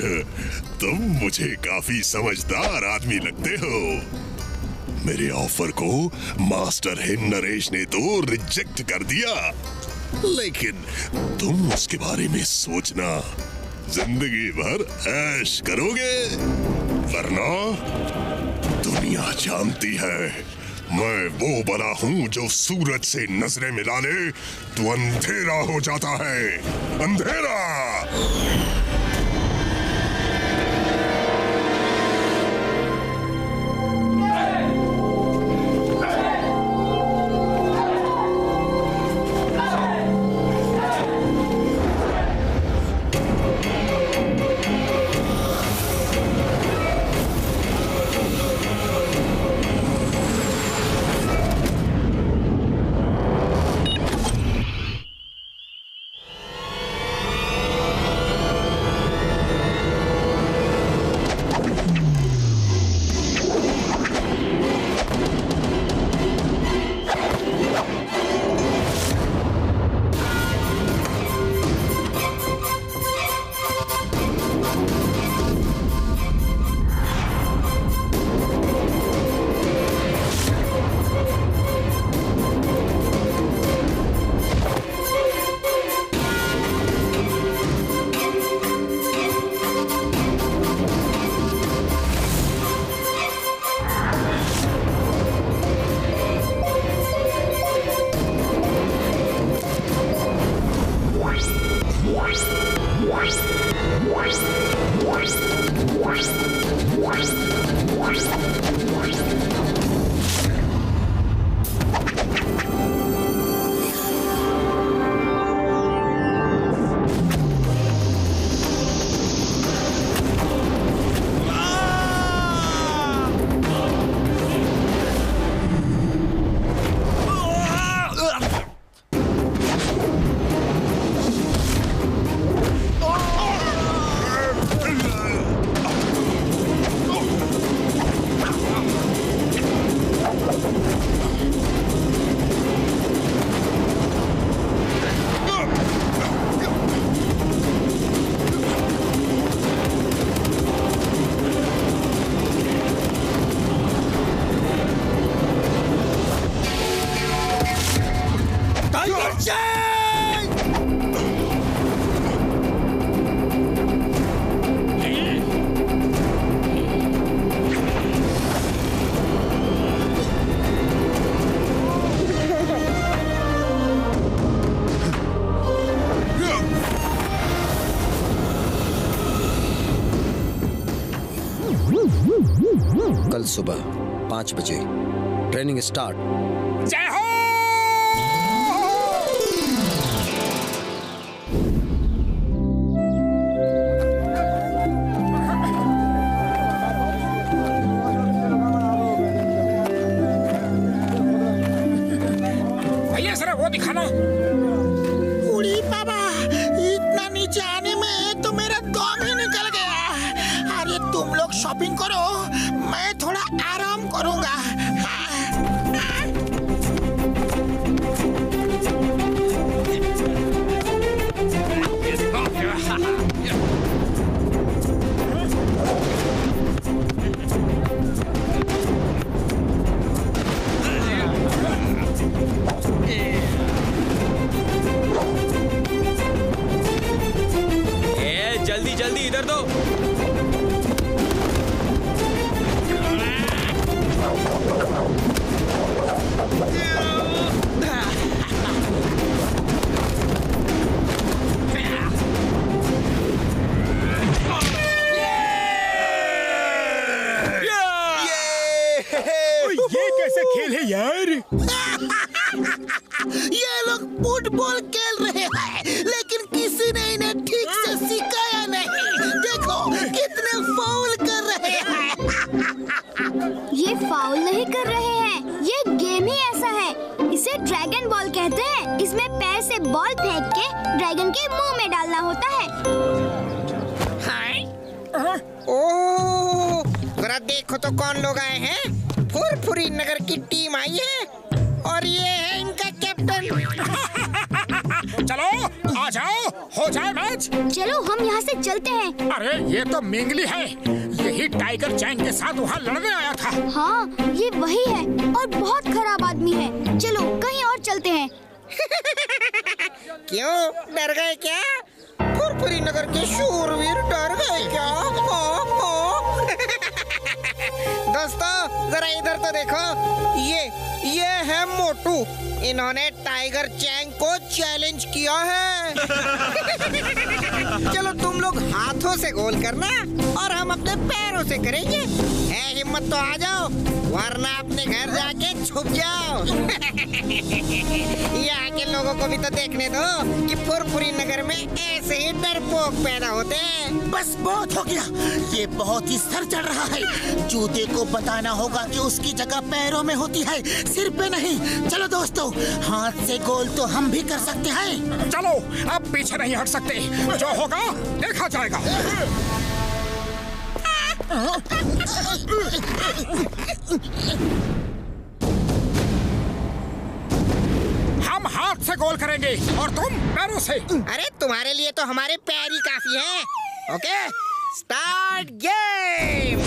[SPEAKER 9] तुम मुझे काफी समझदार आदमी लगते हो। मेरे ऑफर को मास्टर हिमनरेश ने तो रिजेक्ट कर दिया, लेकिन तुम उसके बारे में सोचना, जिंदगी भर ऐश करोगे, वरना दुनिया जानती है मैं वो बला हूँ जो सूरज से नजरें मिला ले तो अंधेरा हो जाता है। अंधेरा।
[SPEAKER 12] कल सुबह 5 बजे ट्रेनिंग स्टार्ट।
[SPEAKER 6] जय हो। भैया जरा वो दिखाना।
[SPEAKER 3] उड़ी बाबा, इतना नीचे आने में तो मेरा दम ही निकल गया। अरे तुम लोग शॉपिंग करो, मैं थोड़ा आराम करूंगा।
[SPEAKER 2] जल्दी जल्दी इधर दो।
[SPEAKER 10] ये कैसा खेल है यार?
[SPEAKER 3] ये लोग फुटबॉल खेल रहे हैं, लेकिन किसी ने इन्हें ठीक से सिखाया नहीं। देखो कितने फाउल कर रहे हैं।
[SPEAKER 4] ये फाउल नहीं कर रहे हैं, ये गेम ही ऐसा है। इसे ड्रैगन बॉल कहते हैं। इसमें पैर से बॉल फेंक के ड्रैगन के मुंह में डालना होता है।
[SPEAKER 13] ओह, जरा देखो तो कौन लोग आए हैं। फुरफुरी नगर की टीम आई है और ये है इनका कैप्टन।
[SPEAKER 6] चलो आ जाओ, हो जाए मैच।
[SPEAKER 4] चलो हम यहाँ से चलते हैं।
[SPEAKER 6] अरे ये तो मिंगली है, यही टाइगर चैंग के साथ वहाँ लड़ने आया था।
[SPEAKER 4] हाँ, ये वही है और बहुत खराब आदमी है। चलो कहीं और चलते हैं।
[SPEAKER 13] क्यों, डर गए क्या? फुरफुरी नगर के शूरवीर डर गए क्या? दोस्तों जरा इधर तो देखो, ये है मोटू। इन्होंने टाइगर चैंग को चैलेंज किया है। चलो तुम लोग हाथों से गोल करना और हम अपने पैरों से करेंगे। है हिम्मत तो आ जाओ, वरना अपने घर जाके छुप जाओ। यहाँ के लोगों को भी तो देखने दो कि फुरफुरी नगर में ऐसे ही डरपोक पैदा होते हैं।
[SPEAKER 3] बस बहुत हो गया, ये बहुत ही सर चढ़ रहा है। जूते को बताना होगा कि उसकी जगह पैरों में होती है, सिर पे नहीं। चलो दोस्तों, हाथ से गोल तो हम भी कर सकते हैं।
[SPEAKER 6] चलो अब पीछे नहीं हट सकते, जो होगा देखा जाएगा। हम हाथ से गोल करेंगे और तुम पैरों से।
[SPEAKER 13] अरे तुम्हारे लिए तो हमारे पैर ही काफी हैं। Okay, start game.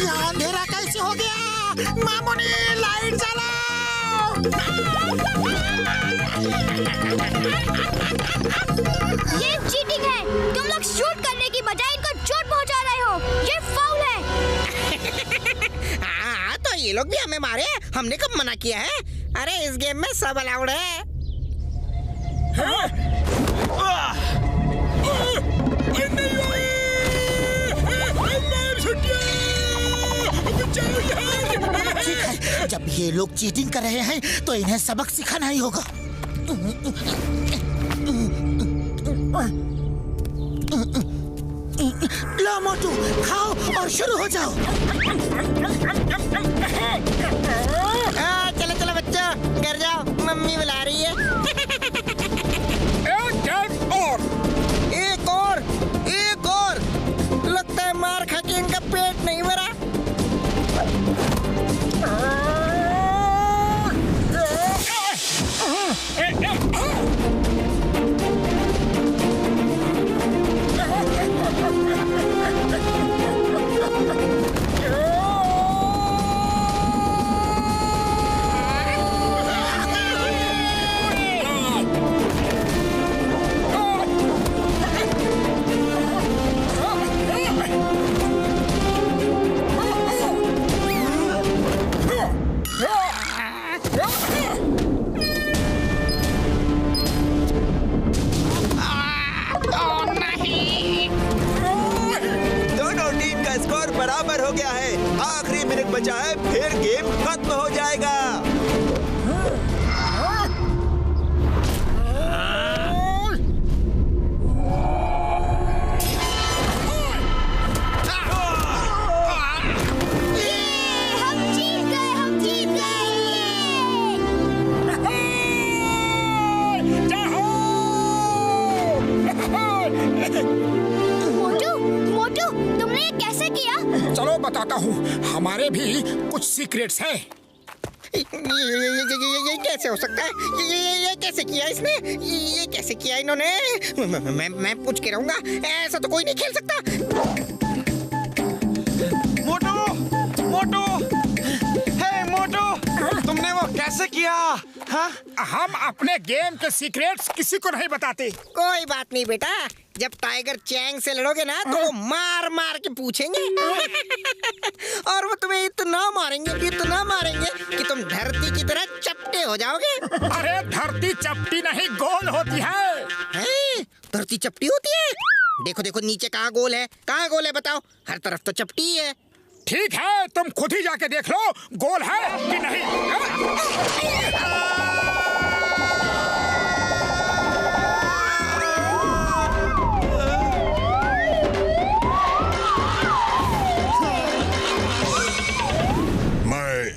[SPEAKER 3] अंधेरा कैसे हो गया? मामूनी लाइट जलाओ।
[SPEAKER 4] ये चीटिंग है। तुम लोग शूट करने की बजाय इनको चोट पहुंचा रहे हो। ये फाउल है।
[SPEAKER 13] हाँ, तो ये लोग भी हमें मारे, हमने कब मना किया है? अरे इस गेम में सब अलाउड है।
[SPEAKER 3] ठीक है, जब ये लोग चीटिंग कर रहे हैं तो इन्हें सबक सिखाना ही होगा। लो मोटू, खाओ और शुरू हो जाओ।
[SPEAKER 13] चलो चलो बच्चों, घर जाओ, मम्मी बुला रही है। एक और। लगता है मार खा के इनका पेट नहीं भरा।
[SPEAKER 1] बराबर हो गया है। आखिरी मिनट बचा है, फिर गेम खत्म हो जाएगा।
[SPEAKER 6] चलो बताता हूँ, हमारे भी कुछ सीक्रेट्स हैं।
[SPEAKER 13] ये कैसे हो सकता है? ये कैसे किया इसने? ये कैसे किया इन्होंने? मैं पूछ के रहूंगा, ऐसा तो कोई नहीं खेल सकता।
[SPEAKER 14] मोटू, हे मोटू, तुमने वो कैसे किया? हाँ?
[SPEAKER 6] हम अपने गेम के सीक्रेट्स किसी को नहीं बताते।
[SPEAKER 13] कोई बात नहीं बेटा, जब टाइगर चैंग से लड़ोगे ना तो वो मार मार के पूछेंगे। और वो तुम्हें इतना मारेंगे कि तुम धरती की तरह चपटे हो जाओगे।
[SPEAKER 6] अरे धरती चपटी नहीं, गोल होती है।
[SPEAKER 13] धरती चपटी होती है? देखो देखो नीचे कहाँ गोल है, बताओ। हर तरफ तो चपटी है।
[SPEAKER 6] ठीक है, तुम खुद ही जाके देख लो गोल है कि नहीं।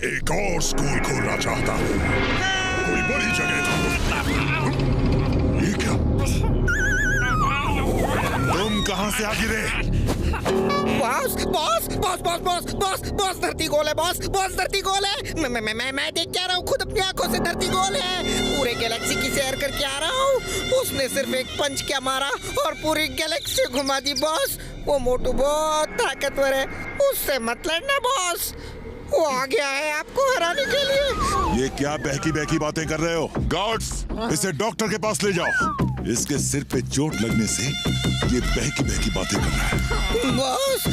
[SPEAKER 9] एक और स्कूल खोलना चाहता हूँ, कोई बड़ी जगह। ये क्या? तुम कहाँ से आ गिरे?
[SPEAKER 13] बॉस धरती गोल है। बॉस धरती गोल है। मैं देख के आ रहा हूँ, खुद अपनी आंखों से धरती गोल है। पूरे गैलेक्सी की सैर करके आ रहा हूँ। उसने सिर्फ एक पंच क्या मारा और पूरी गैलेक्सी घुमा दी। बॉस, वो मोटू बहुत ताकतवर है, उससे मत लड़ना बॉस। वो आ गया है आपको हराने के लिए।
[SPEAKER 5] ये क्या बहकी बातें कर रहे हो? गार्ड्स, इसे डॉक्टर के पास ले जाओ। इसके सिर पे चोट लगने से ये बहकी बातें कर रहा है।
[SPEAKER 13] बॉस,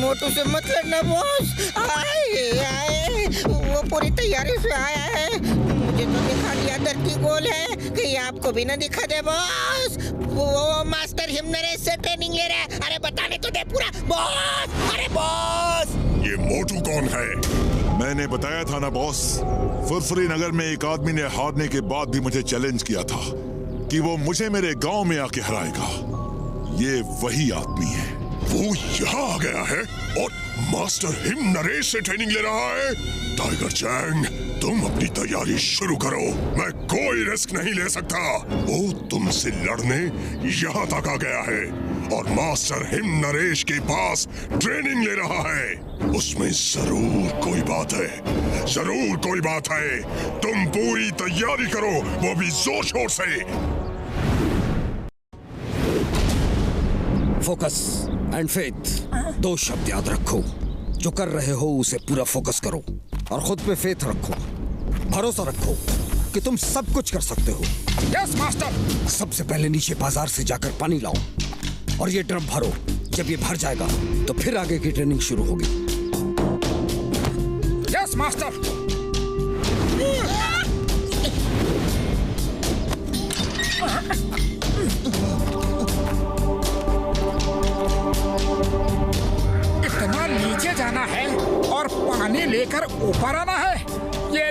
[SPEAKER 13] मोटू से मत लड़ना बॉस। आए, वो पूरी तैयारी से आया है। मुझे तो दिखा दिया धरती गोल है, कहीं आपको भी ना दिखा दे बॉस। वो मास्टर हिमनरेश से ट्रेनिंग ले रहा है। अरे बताने तो दे पूरा बॉस। अरे बॉस,
[SPEAKER 9] ये मोटू कौन है?
[SPEAKER 5] मैंने बताया था ना बॉस, फुरफुरी नगर में एक आदमी ने हारने के बाद भी मुझे चैलेंज किया था कि वो मुझे मेरे गांव में आके हराएगा। ये वही आदमी है।
[SPEAKER 9] वो यहाँ आ गया है और मास्टर हिमनरेश से ट्रेनिंग ले रहा है। टाइगर चैंग, तुम अपनी तैयारी शुरू करो। मैं कोई रिस्क नहीं ले सकता। वो तुमसे लड़ने यहाँ तक आ गया है और मास्टर हिमनरेश के पास ट्रेनिंग ले रहा है। उसमें जरूर कोई बात है। तुम पूरी तैयारी करो, वो भी जोर शोर से।
[SPEAKER 12] फोकस एंड फेथ, दो शब्द याद रखो। जो कर रहे हो उसे पूरा फोकस करो और खुद पे फेथ रखो। भरोसा रखो कि तुम सब कुछ कर सकते हो।
[SPEAKER 6] Yes master.
[SPEAKER 12] सबसे पहले नीचे बाजार से जाकर पानी लाओ और ये ड्रम भरो। जब ये भर जाएगा तो फिर आगे की ट्रेनिंग शुरू होगी।
[SPEAKER 6] Yes master. इतना नीचे जाना है और पानी लेकर ऊपर आना है, ये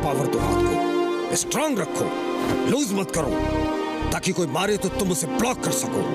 [SPEAKER 15] पावर दो हाथ को, स्ट्रांग रखो, लूज मत करो, ताकि कोई मारे तो तुम उसे ब्लॉक कर सको।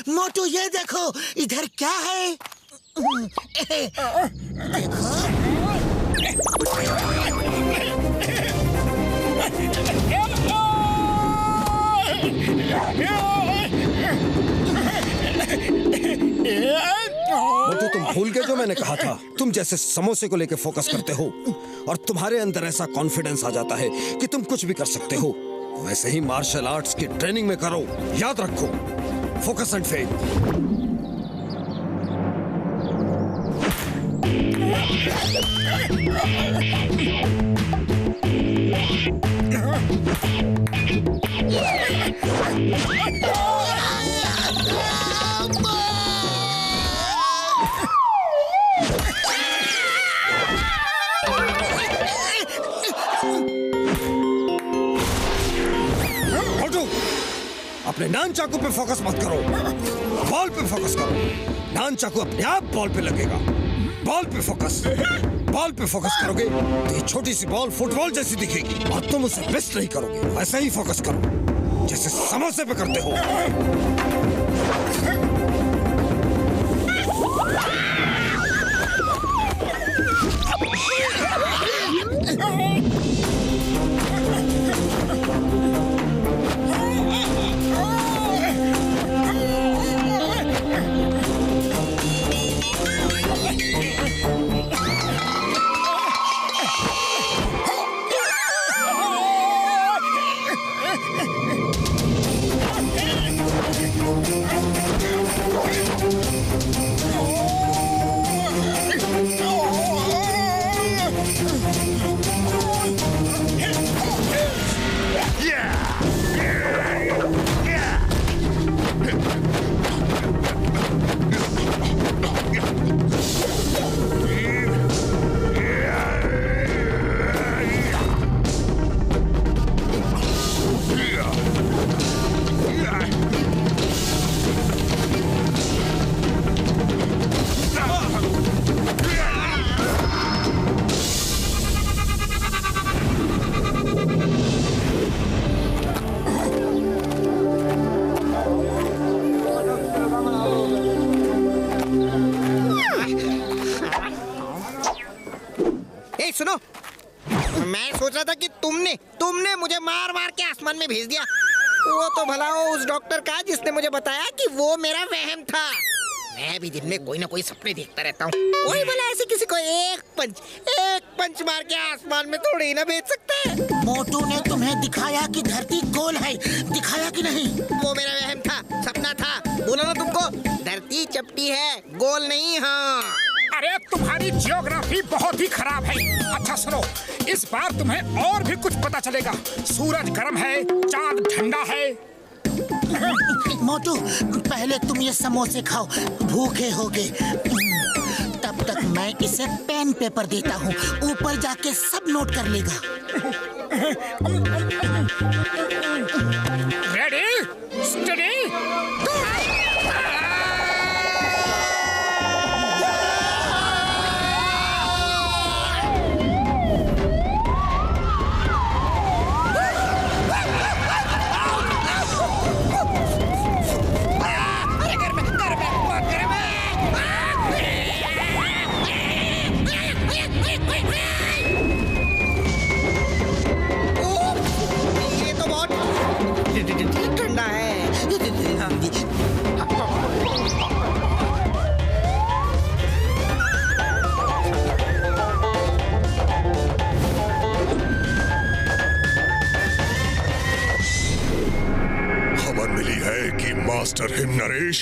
[SPEAKER 3] मोटू ये देखो, इधर क्या है? देखो।
[SPEAKER 15] मोटू, तुम भूल गए जो मैंने कहा था? तुम जैसे समोसे को लेकर फोकस करते हो और तुम्हारे अंदर ऐसा कॉन्फिडेंस आ जाता है कि तुम कुछ भी कर सकते हो, वैसे ही मार्शल आर्ट्स की ट्रेनिंग में करो। याद रखो, फोकस एंड फेथ। अपने नान चाकू पे फोकस मत करो, बॉल पे फोकस करो। नान चाकू अपने आप बॉल पे लगेगा। बॉल पे फोकस, बॉल पे फोकस करोगे तो ये छोटी सी बॉल फुटबॉल जैसी दिखेगी और तुम उसे मिस नहीं करोगे। वैसा ही फोकस करो जैसे समोसे पे करते हो।
[SPEAKER 13] सुनो, मैं सोच रहा था कि तुमने मुझे मार मार के आसमान में भेज दिया। वो तो भला हो उस डॉक्टर का जिसने मुझे बताया कि वो मेरा वहम था। मैं भी दिन में कोई ना कोई सपने देखता रहता हूँ। वही भला ऐसे किसी को एक पंच मार के आसमान में थोड़ी ही ना भेज सकते हैं।
[SPEAKER 3] मोटू ने तुम्हें दिखाया कि धरती गोल है, दिखाया कि नहीं?
[SPEAKER 13] वो मेरा वहम था, सपना था। बोला ना तुमको, धरती चपटी है, गोल नहीं। हाँ,
[SPEAKER 6] अरे तुम्हारी जियोग्राफी बहुत ही खराब है। अच्छा सुनो, इस बार तुम्हें और भी कुछ पता चलेगा। सूरज गर्म है, चांद ठंडा है।
[SPEAKER 3] मोटू, पहले तुम ये समोसे खाओ, भूखे होगे। तब तक मैं इसे पेन पेपर देता हूँ, ऊपर जाके सब नोट कर लेगा।
[SPEAKER 6] Ready, study.
[SPEAKER 13] Wait!
[SPEAKER 9] Master him Naresh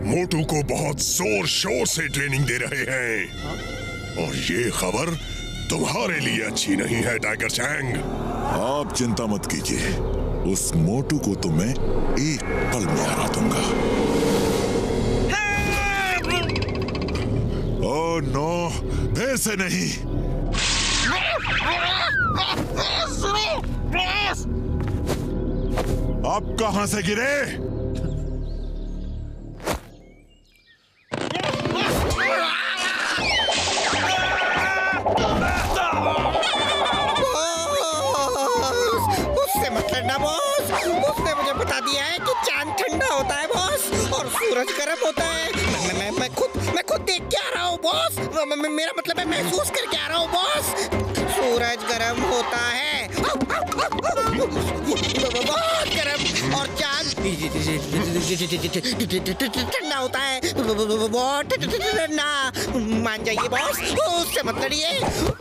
[SPEAKER 9] Motu को बहुत जोर शोर से ट्रेनिंग दे रहे हैं और ये खबर तुम्हारे लिए अच्छी नहीं है टाइगर चैंग।
[SPEAKER 5] आप चिंता मत कीजिए, उस मोटू को तो मैं एक पल में हरा दूंगा। ओह नो, वैसे नहीं। आप कहां से गिरे?
[SPEAKER 13] उससे मत लड़ना बॉस, उसने मुझे बता दिया है कि चांद ठंडा होता है बॉस और सूरज गर्म होता है। मैं खुद देख के आ रहा हूँ बॉस। मेरा मतलब है महसूस करके आ रहा हूँ बॉस। सूरज गर्म होता है, बहुत गर्म, और चांद ठंडा होता है, बहुत ठंडा। मान जाइए बॉस, उससे मत लड़िए,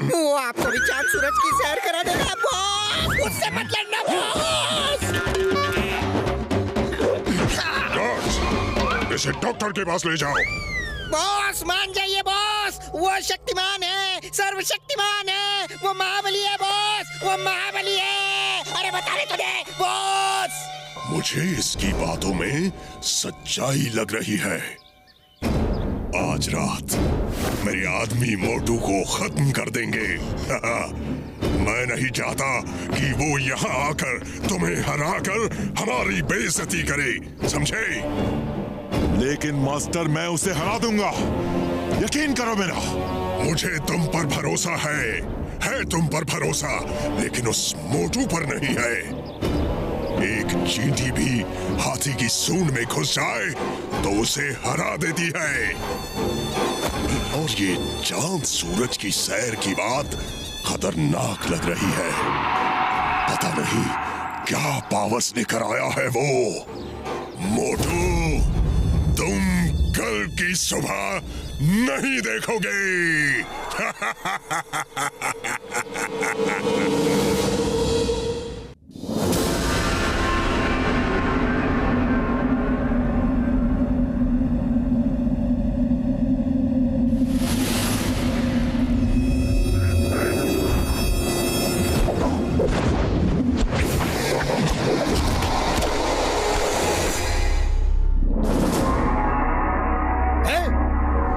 [SPEAKER 13] वो आपको भी चांद सूरज की सैर करा देगा बॉस। उससे मत लड़ना बॉस।
[SPEAKER 9] इसे डॉक्टर के पास ले जाओ।
[SPEAKER 13] बॉस मान जाइए बॉस, वो शक्तिमान है, सर्वशक्तिमान है, वो महाबली है बॉस, वो महाबली है। अरे बता रहे तुझे बॉस।
[SPEAKER 9] मुझे इसकी बातों में सच्चाई लग रही है। आज रात मेरे आदमी मोटू को खत्म कर देंगे। मैं नहीं चाहता कि वो यहाँ आकर तुम्हें हराकर हमारी बेइज्जती करे, समझे?
[SPEAKER 5] लेकिन मास्टर, मैं उसे हरा दूंगा, यकीन करो मेरा।
[SPEAKER 9] मुझे तुम पर भरोसा है तुम पर भरोसा, लेकिन उस मोटू पर नहीं है। एक चींटी भी हाथी की सूंड में घुस जाए तो उसे हरा देती है। और ये चांद सूरज की सैर की बात खतरनाक लग रही है। पता नहीं क्या पावर्स लेकर आया है वो। मोटू, तुम कल की सुबह नहीं देखोगे।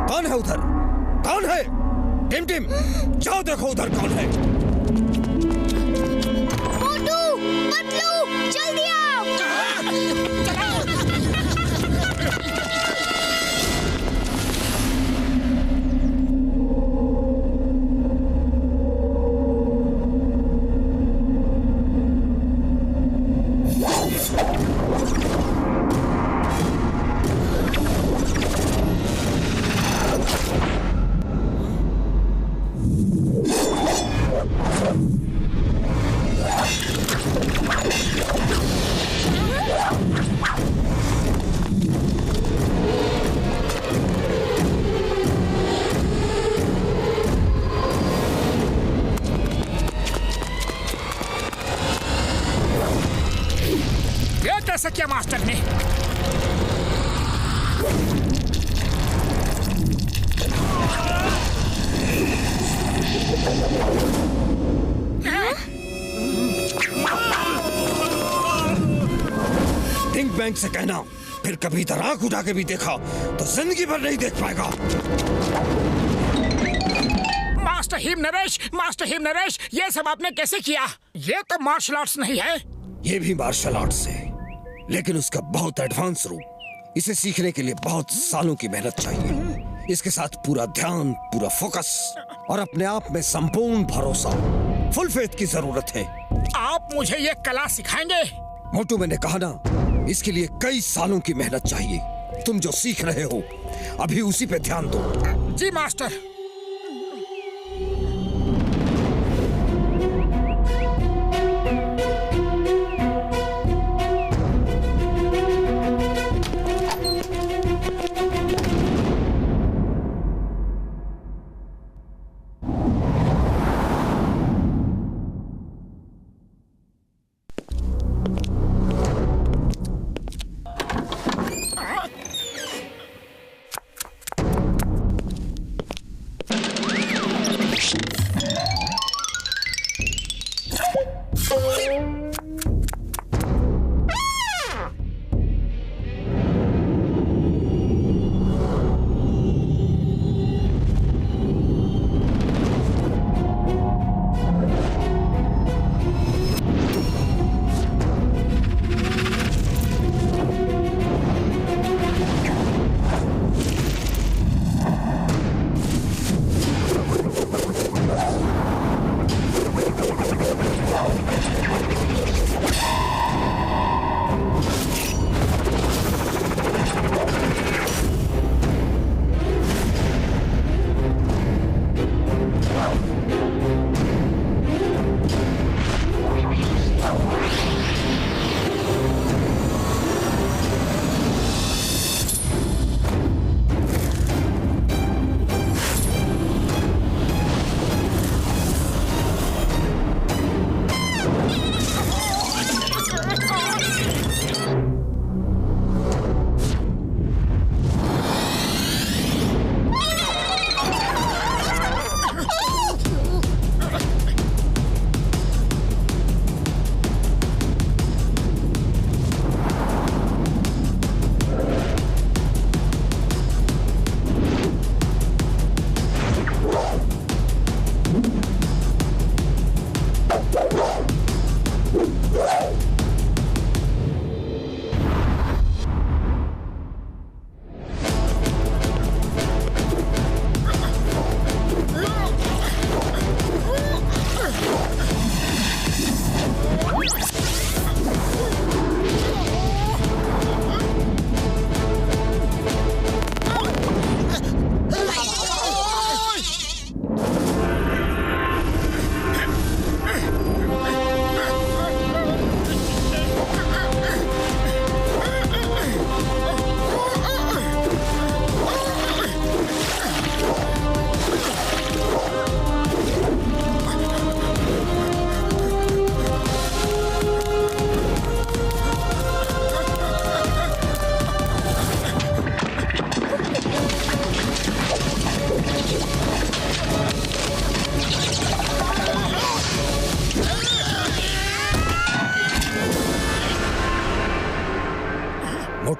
[SPEAKER 15] कौन है उधर? कौन है? टिम टिम, जाओ देखो उधर कौन है।
[SPEAKER 4] मोटू, पतलू, जल्दी आओ।
[SPEAKER 6] कैसे किया मास्टर ने?
[SPEAKER 15] थिंक बैंक से कहना, फिर कभी इधर आंख उठा के भी देखा तो जिंदगी भर नहीं देख पाएगा।
[SPEAKER 6] मास्टर हिम नरेश, ये सब आपने कैसे किया? ये तो मार्शल आर्ट्स नहीं है।
[SPEAKER 15] ये भी मार्शल आर्ट्स है, लेकिन उसका बहुत एडवांस रूप। इसे सीखने के लिए बहुत सालों की मेहनत चाहिए। इसके साथ पूरा ध्यान, पूरा फोकस और अपने आप में संपूर्ण भरोसा, फुल फेथ की जरूरत है।
[SPEAKER 6] आप मुझे ये कला सिखाएंगे?
[SPEAKER 15] मोटू, मैंने कहा ना, इसके लिए कई सालों की मेहनत चाहिए। तुम जो सीख रहे हो अभी उसी पे ध्यान दो।
[SPEAKER 6] जी मास्टर।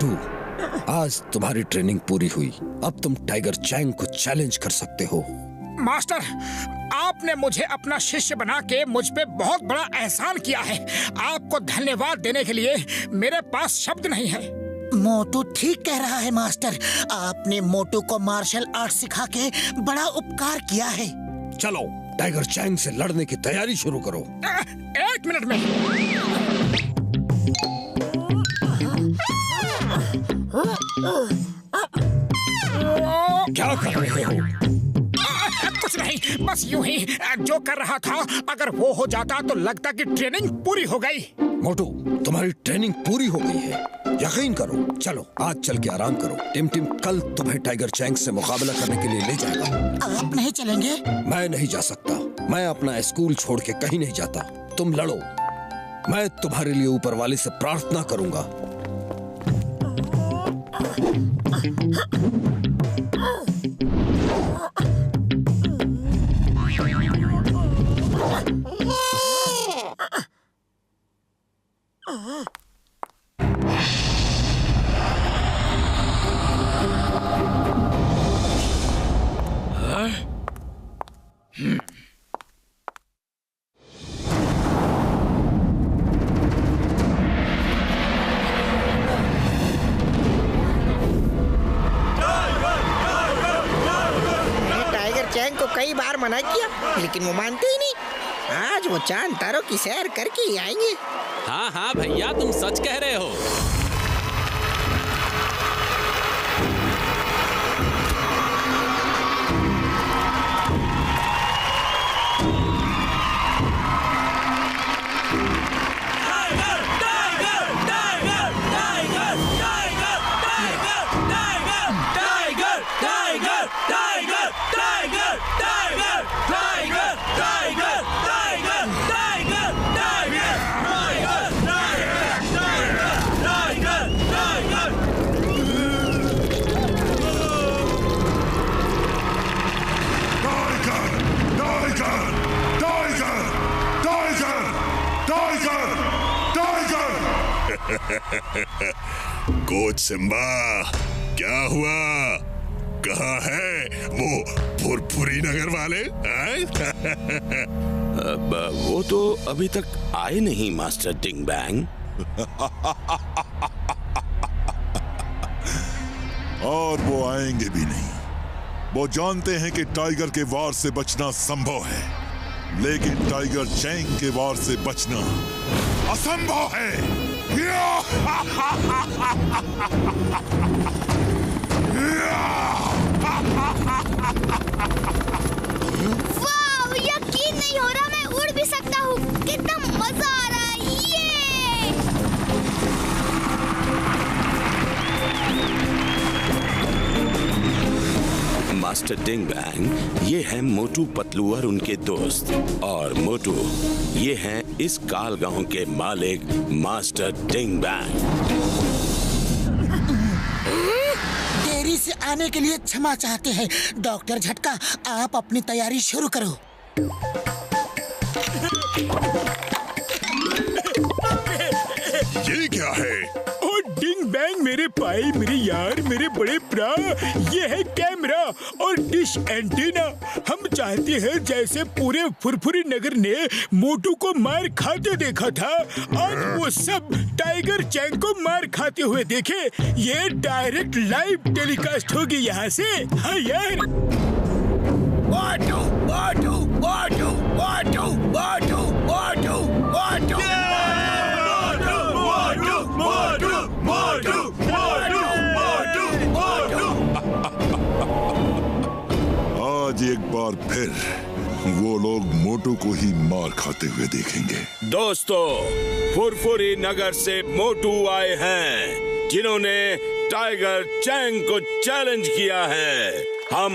[SPEAKER 15] मोटू, आज तुम्हारी ट्रेनिंग पूरी हुई। अब तुम टाइगर चैंग को चैलेंज कर सकते हो।
[SPEAKER 6] मास्टर, आपने मुझे अपना शिष्य बना के मुझ पे बहुत बड़ा एहसान किया है। आपको धन्यवाद देने के लिए मेरे पास शब्द नहीं है।
[SPEAKER 3] मोटू ठीक कह रहा है मास्टर, आपने मोटू को मार्शल आर्ट सिखा के बड़ा उपकार किया है।
[SPEAKER 15] चलो टाइगर चैंग से लड़ने की तैयारी शुरू करो।
[SPEAKER 6] 1 मिनट में।
[SPEAKER 15] क्या कर रहे हो?
[SPEAKER 6] कुछ नहीं, बस यूं ही जो कर रहा था। अगर वो हो जाता तो लगता कि ट्रेनिंग पूरी हो गई।
[SPEAKER 15] मोटू, तुम्हारी ट्रेनिंग पूरी हो गई है, यकीन करो। चलो आज चल के आराम करो। टिम टिम कल तुम्हें टाइगर चैंग से मुकाबला करने के लिए ले जाएगा।
[SPEAKER 3] आप नहीं चलेंगे?
[SPEAKER 15] मैं नहीं जा सकता। मैं अपना स्कूल छोड़ के कहीं नहीं जाता। तुम लड़ो, मैं तुम्हारे लिए ऊपर वाले से प्रार्थना करूंगा।
[SPEAKER 13] चैंग को कई बार मना किया, लेकिन वो मानते ही नहीं। आज वो चांद तारों की सैर करके ही आएंगे।
[SPEAKER 2] हाँ हाँ भैया, तुम सच कह रहे हो।
[SPEAKER 9] कोच सिम्बा, क्या हुआ? कहाँ है वो फुरफुरी नगर वाले?
[SPEAKER 7] वो तो अभी तक आए नहीं मास्टर डिंग बैंग।
[SPEAKER 5] और वो आएंगे भी नहीं। वो जानते हैं कि टाइगर के वार से बचना संभव है, लेकिन टाइगर चैंग के वार से बचना असंभव है।
[SPEAKER 4] वाव, यकीन नहीं हो रहा, मैं उड़ भी सकता हूँ। कितना मजा आ रहा है ये।
[SPEAKER 7] मास्टर डिंग बैंग, ये है मोटू पतलू और उनके दोस्त। और मोटू, ये हैं इस काल गांव के मालिक मास्टर डिंग बैंग।
[SPEAKER 3] देरी से आने के लिए क्षमा चाहते हैं। डॉक्टर झटका, आप अपनी तैयारी शुरू करो।
[SPEAKER 9] ये क्या है?
[SPEAKER 10] ओ डिंग बैंग, मेरे भाई, मेरे यार, मेरे बड़े भरा, ये है कैमरा और डिश एंटीना। हम चाहते हैं जैसे पूरे फुरफुरी नगर ने मोटू को मार खाते देखा था, आज वो सब टाइगर चैंग को मार खाते हुए देखे। ये डायरेक्ट लाइव टेलीकास्ट होगी यहाँ से। हाँ यार।
[SPEAKER 15] मोटू, मोटू, मोटू, मोटू, मोटू, मोटू, मोटू।
[SPEAKER 5] आज एक बार फिर वो लोग मोटू को ही मार खाते हुए देखेंगे।
[SPEAKER 7] दोस्तों, फुरफुरी नगर से मोटू आए हैं, जिन्होंने टाइगर चैंग को चैलेंज किया है। हम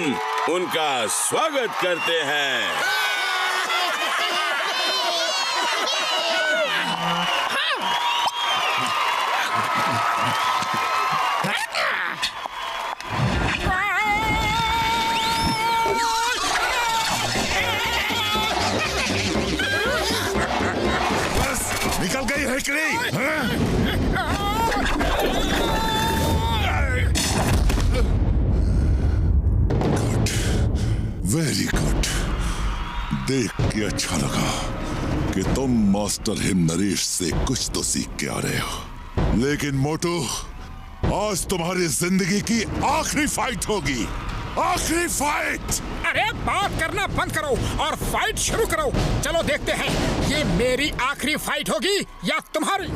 [SPEAKER 7] उनका स्वागत करते हैं।
[SPEAKER 5] निकल गई है कि नहीं? देख के अच्छा लगा कि तुम मास्टर हिम नरेश से कुछ तो सीख के आ रहे हो। लेकिन मोटू, आज तुम्हारी जिंदगी की आखिरी फाइट होगी, आखिरी फाइट।
[SPEAKER 6] अरे बात करना बंद करो और फाइट शुरू करो। चलो देखते हैं ये मेरी आखिरी फाइट होगी या तुम्हारी।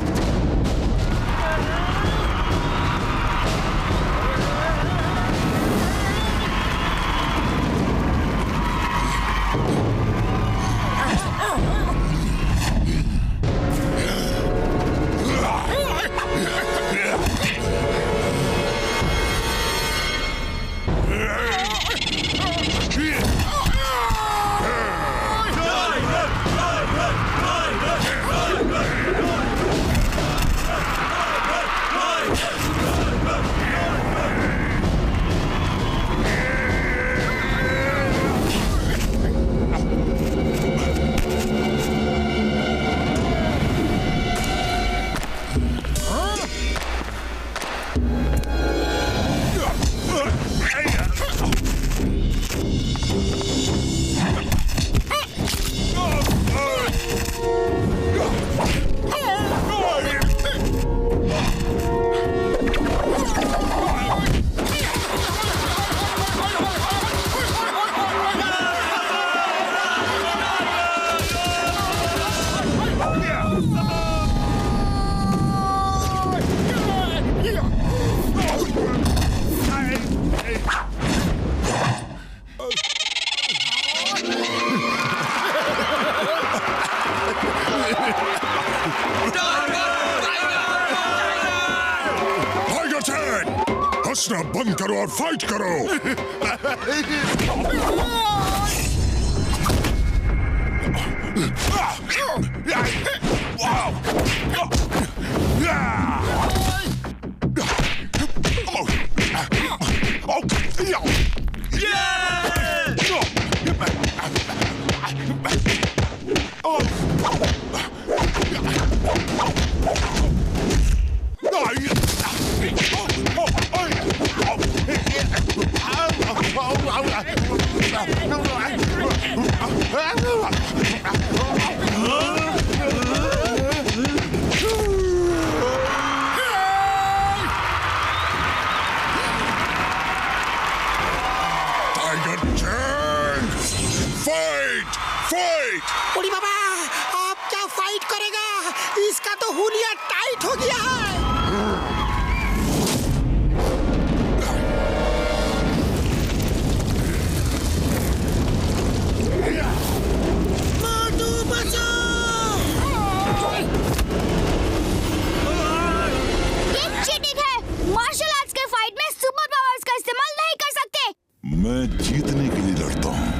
[SPEAKER 9] हंसना बंद करो और फाइट करो।
[SPEAKER 13] उड़ी बाबा, आप क्या फाइट करेगा? इसका तो हुलिया टाइट हो गया है। मोटू बचाओ!
[SPEAKER 4] ये चीटिंग है। मार्शल आर्ट्स के फाइट में सुपर पावर्स का इस्तेमाल नहीं कर सकते।
[SPEAKER 5] मैं जीतने के लिए लड़ता हूँ,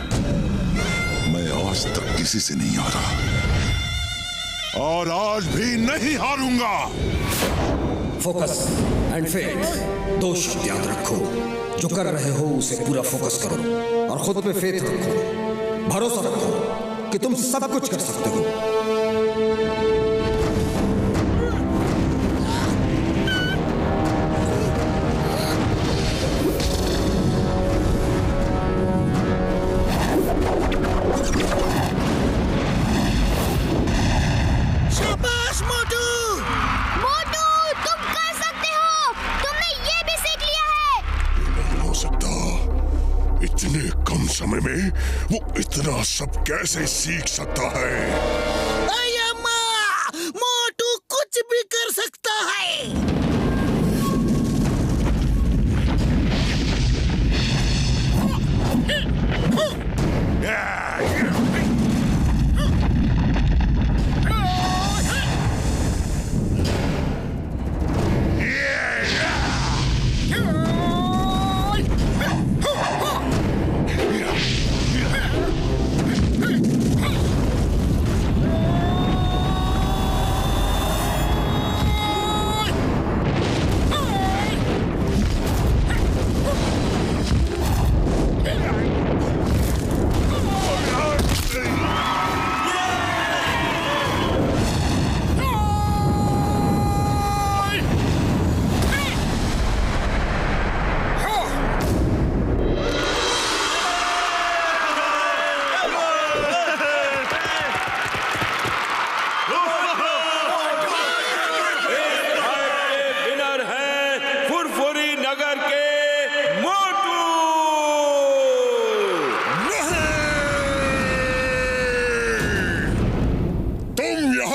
[SPEAKER 5] आज तक किसी से नहीं हारा और आज भी नहीं हारूंगा।
[SPEAKER 15] फोकस एंड फेथ, दो शब्द याद रखो। जो कर रहे हो उसे पूरा फोकस करो और खुद पे फेथ रखो। भरोसा रखो कि तुम सब कुछ कर सकते हो।
[SPEAKER 9] इतने कम समय में वो इतना सब कैसे सीख सकता है?
[SPEAKER 13] अम्मा, मोटू कुछ भी कर सकता है।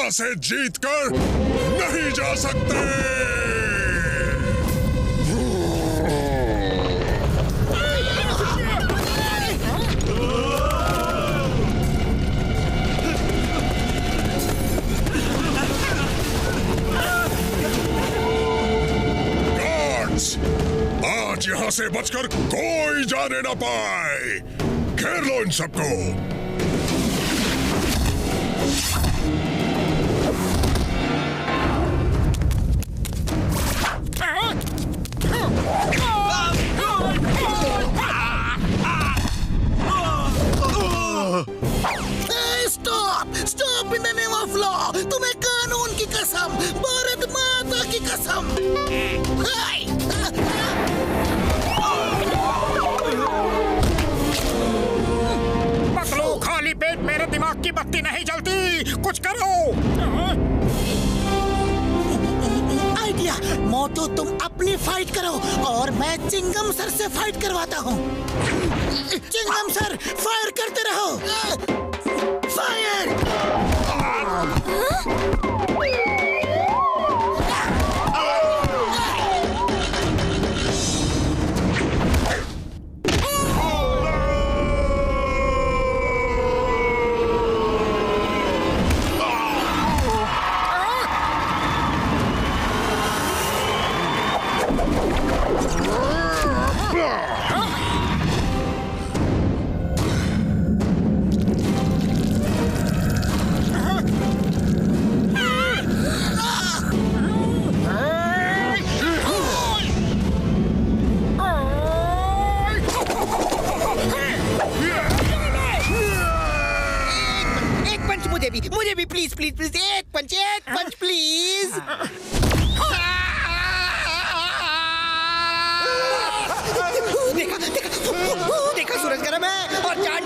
[SPEAKER 9] यहाँ से जीतकर नहीं जा सकते। आज यहाँ से बचकर कोई जाने न पाए। घेर लो इन सबको।
[SPEAKER 3] Stop stop in the name of law. तुम्हें कानून की कसम, भारत माता की कसम।
[SPEAKER 6] पकड़ो, खाली पेट मेरे दिमाग की बत्ती नहीं जलती। कुछ करो।
[SPEAKER 3] आइडिया। मोटू तुम अपनी फाइट करो और मैं चिंगम सर से फाइट करवाता हूँ। चिंगम सर फायर करते रहो। फायर। मुझे भी प्लीज प्लीज प्लीज एक पंच प्लीज। देखा सूरज गर्म है और चांद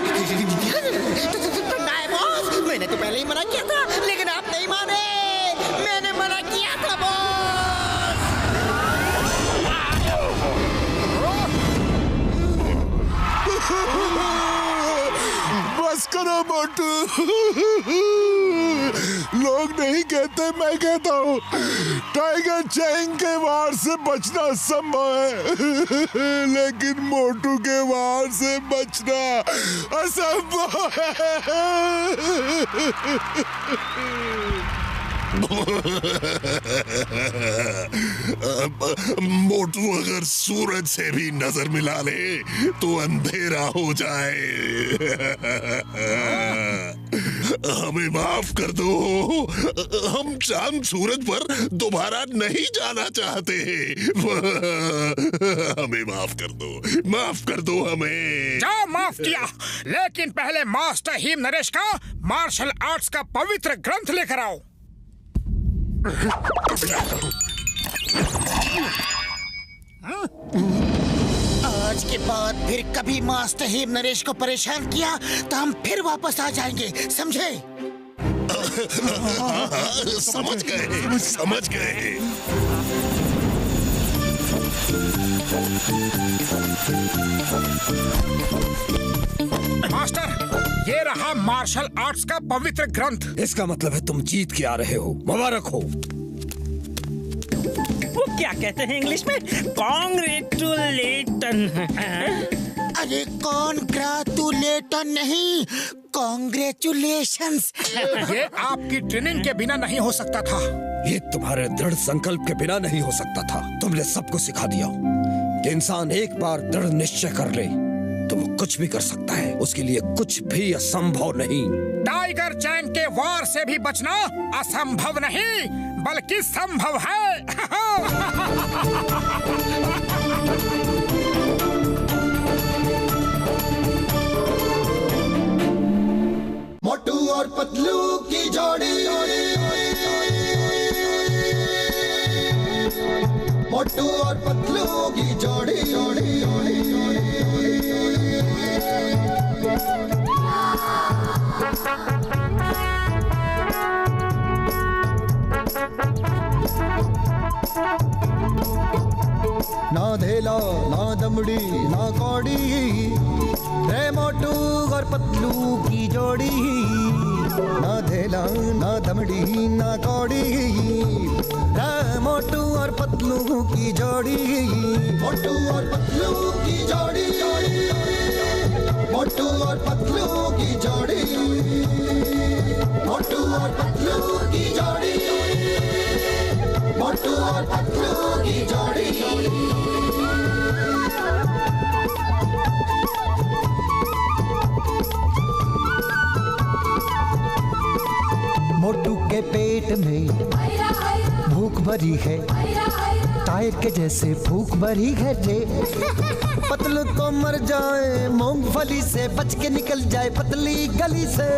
[SPEAKER 3] ठंडा है बॉस। मैंने तो पहले ही मना किया था, लेकिन आप नहीं माने। मैंने मना किया था
[SPEAKER 5] बस करो मोटू। लोग नहीं कहते, मैं कहता हूँ। टाइगर चैंग के वार से बचना संभव है, लेकिन मोटू के वार से बचना असंभव है।
[SPEAKER 9] मोटू अगर सूरज से भी नजर मिला ले तो अंधेरा हो जाए। हमें माफ कर दो। हम चांद सूरज पर दोबारा नहीं जाना चाहते। हमें माफ कर दो हमें।
[SPEAKER 6] जाओ, माफ किया, लेकिन पहले मास्टर हीम नरेश का मार्शल आर्ट्स का पवित्र ग्रंथ लेकर आओ।
[SPEAKER 3] आज के बाद फिर कभी मास्टर हीम नरेश को परेशान किया तो हम फिर वापस आ जाएंगे, समझे?
[SPEAKER 9] समझ गए।
[SPEAKER 6] मास्टर, ये रहा मार्शल आर्ट्स का पवित्र ग्रंथ।
[SPEAKER 15] इसका मतलब है तुम जीत के आ रहे हो। मुबारक हो।
[SPEAKER 8] वो क्या कहते हैं इंग्लिश में? कॉन्ग्रेचुलेटन।
[SPEAKER 3] अरे कॉन्ग्रेचुलेटन नहीं, कॉन्ग्रेचुलेशंस।
[SPEAKER 6] ये आपकी ट्रेनिंग के बिना नहीं हो सकता था।
[SPEAKER 15] ये तुम्हारे दृढ़ संकल्प के बिना नहीं हो सकता था। तुमने सबको सिखा दिया कि इंसान एक बार दृढ़ निश्चय कर ले तो वो कुछ भी कर सकता है। उसके लिए कुछ भी असंभव नहीं।
[SPEAKER 6] टाइगर चैंग के वार से भी बचना असंभव नहीं बल्कि संभव है।
[SPEAKER 16] मोटू और पतलू की जोड़ी, मोटू और पतलू की जोड़ी, ना धेला ना दमड़ी ना कौड़ी, रे मोटू और पतलू की जोड़ी। ना धेला ना दमड़ी ना कौड़ी, मोटू और पतलू की जोड़ी, मोटू और पतलू की जोड़ी, मोटू और पतलू की जोड़ी, मोटू और पतलू की जोड़ी, मोटू और पतलू की जोड़ी। मोटू के पेट में भूख भरी है, टायर के जैसे भूख भरी है रे। पतलू तो मर जाए मूंगफली से, बच के निकल जाए पतली गली से।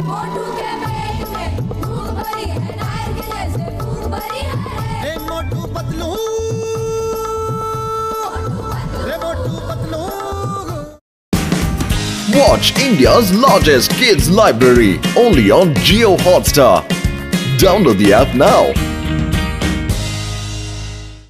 [SPEAKER 16] मोटू के पेट में भूख भरी है, टायर के जैसे भूख भरी है। ए मोटू पतलू, रे Motu Patlu.
[SPEAKER 17] Watch India's largest kids library only on Jio Hotstar. Download the app now.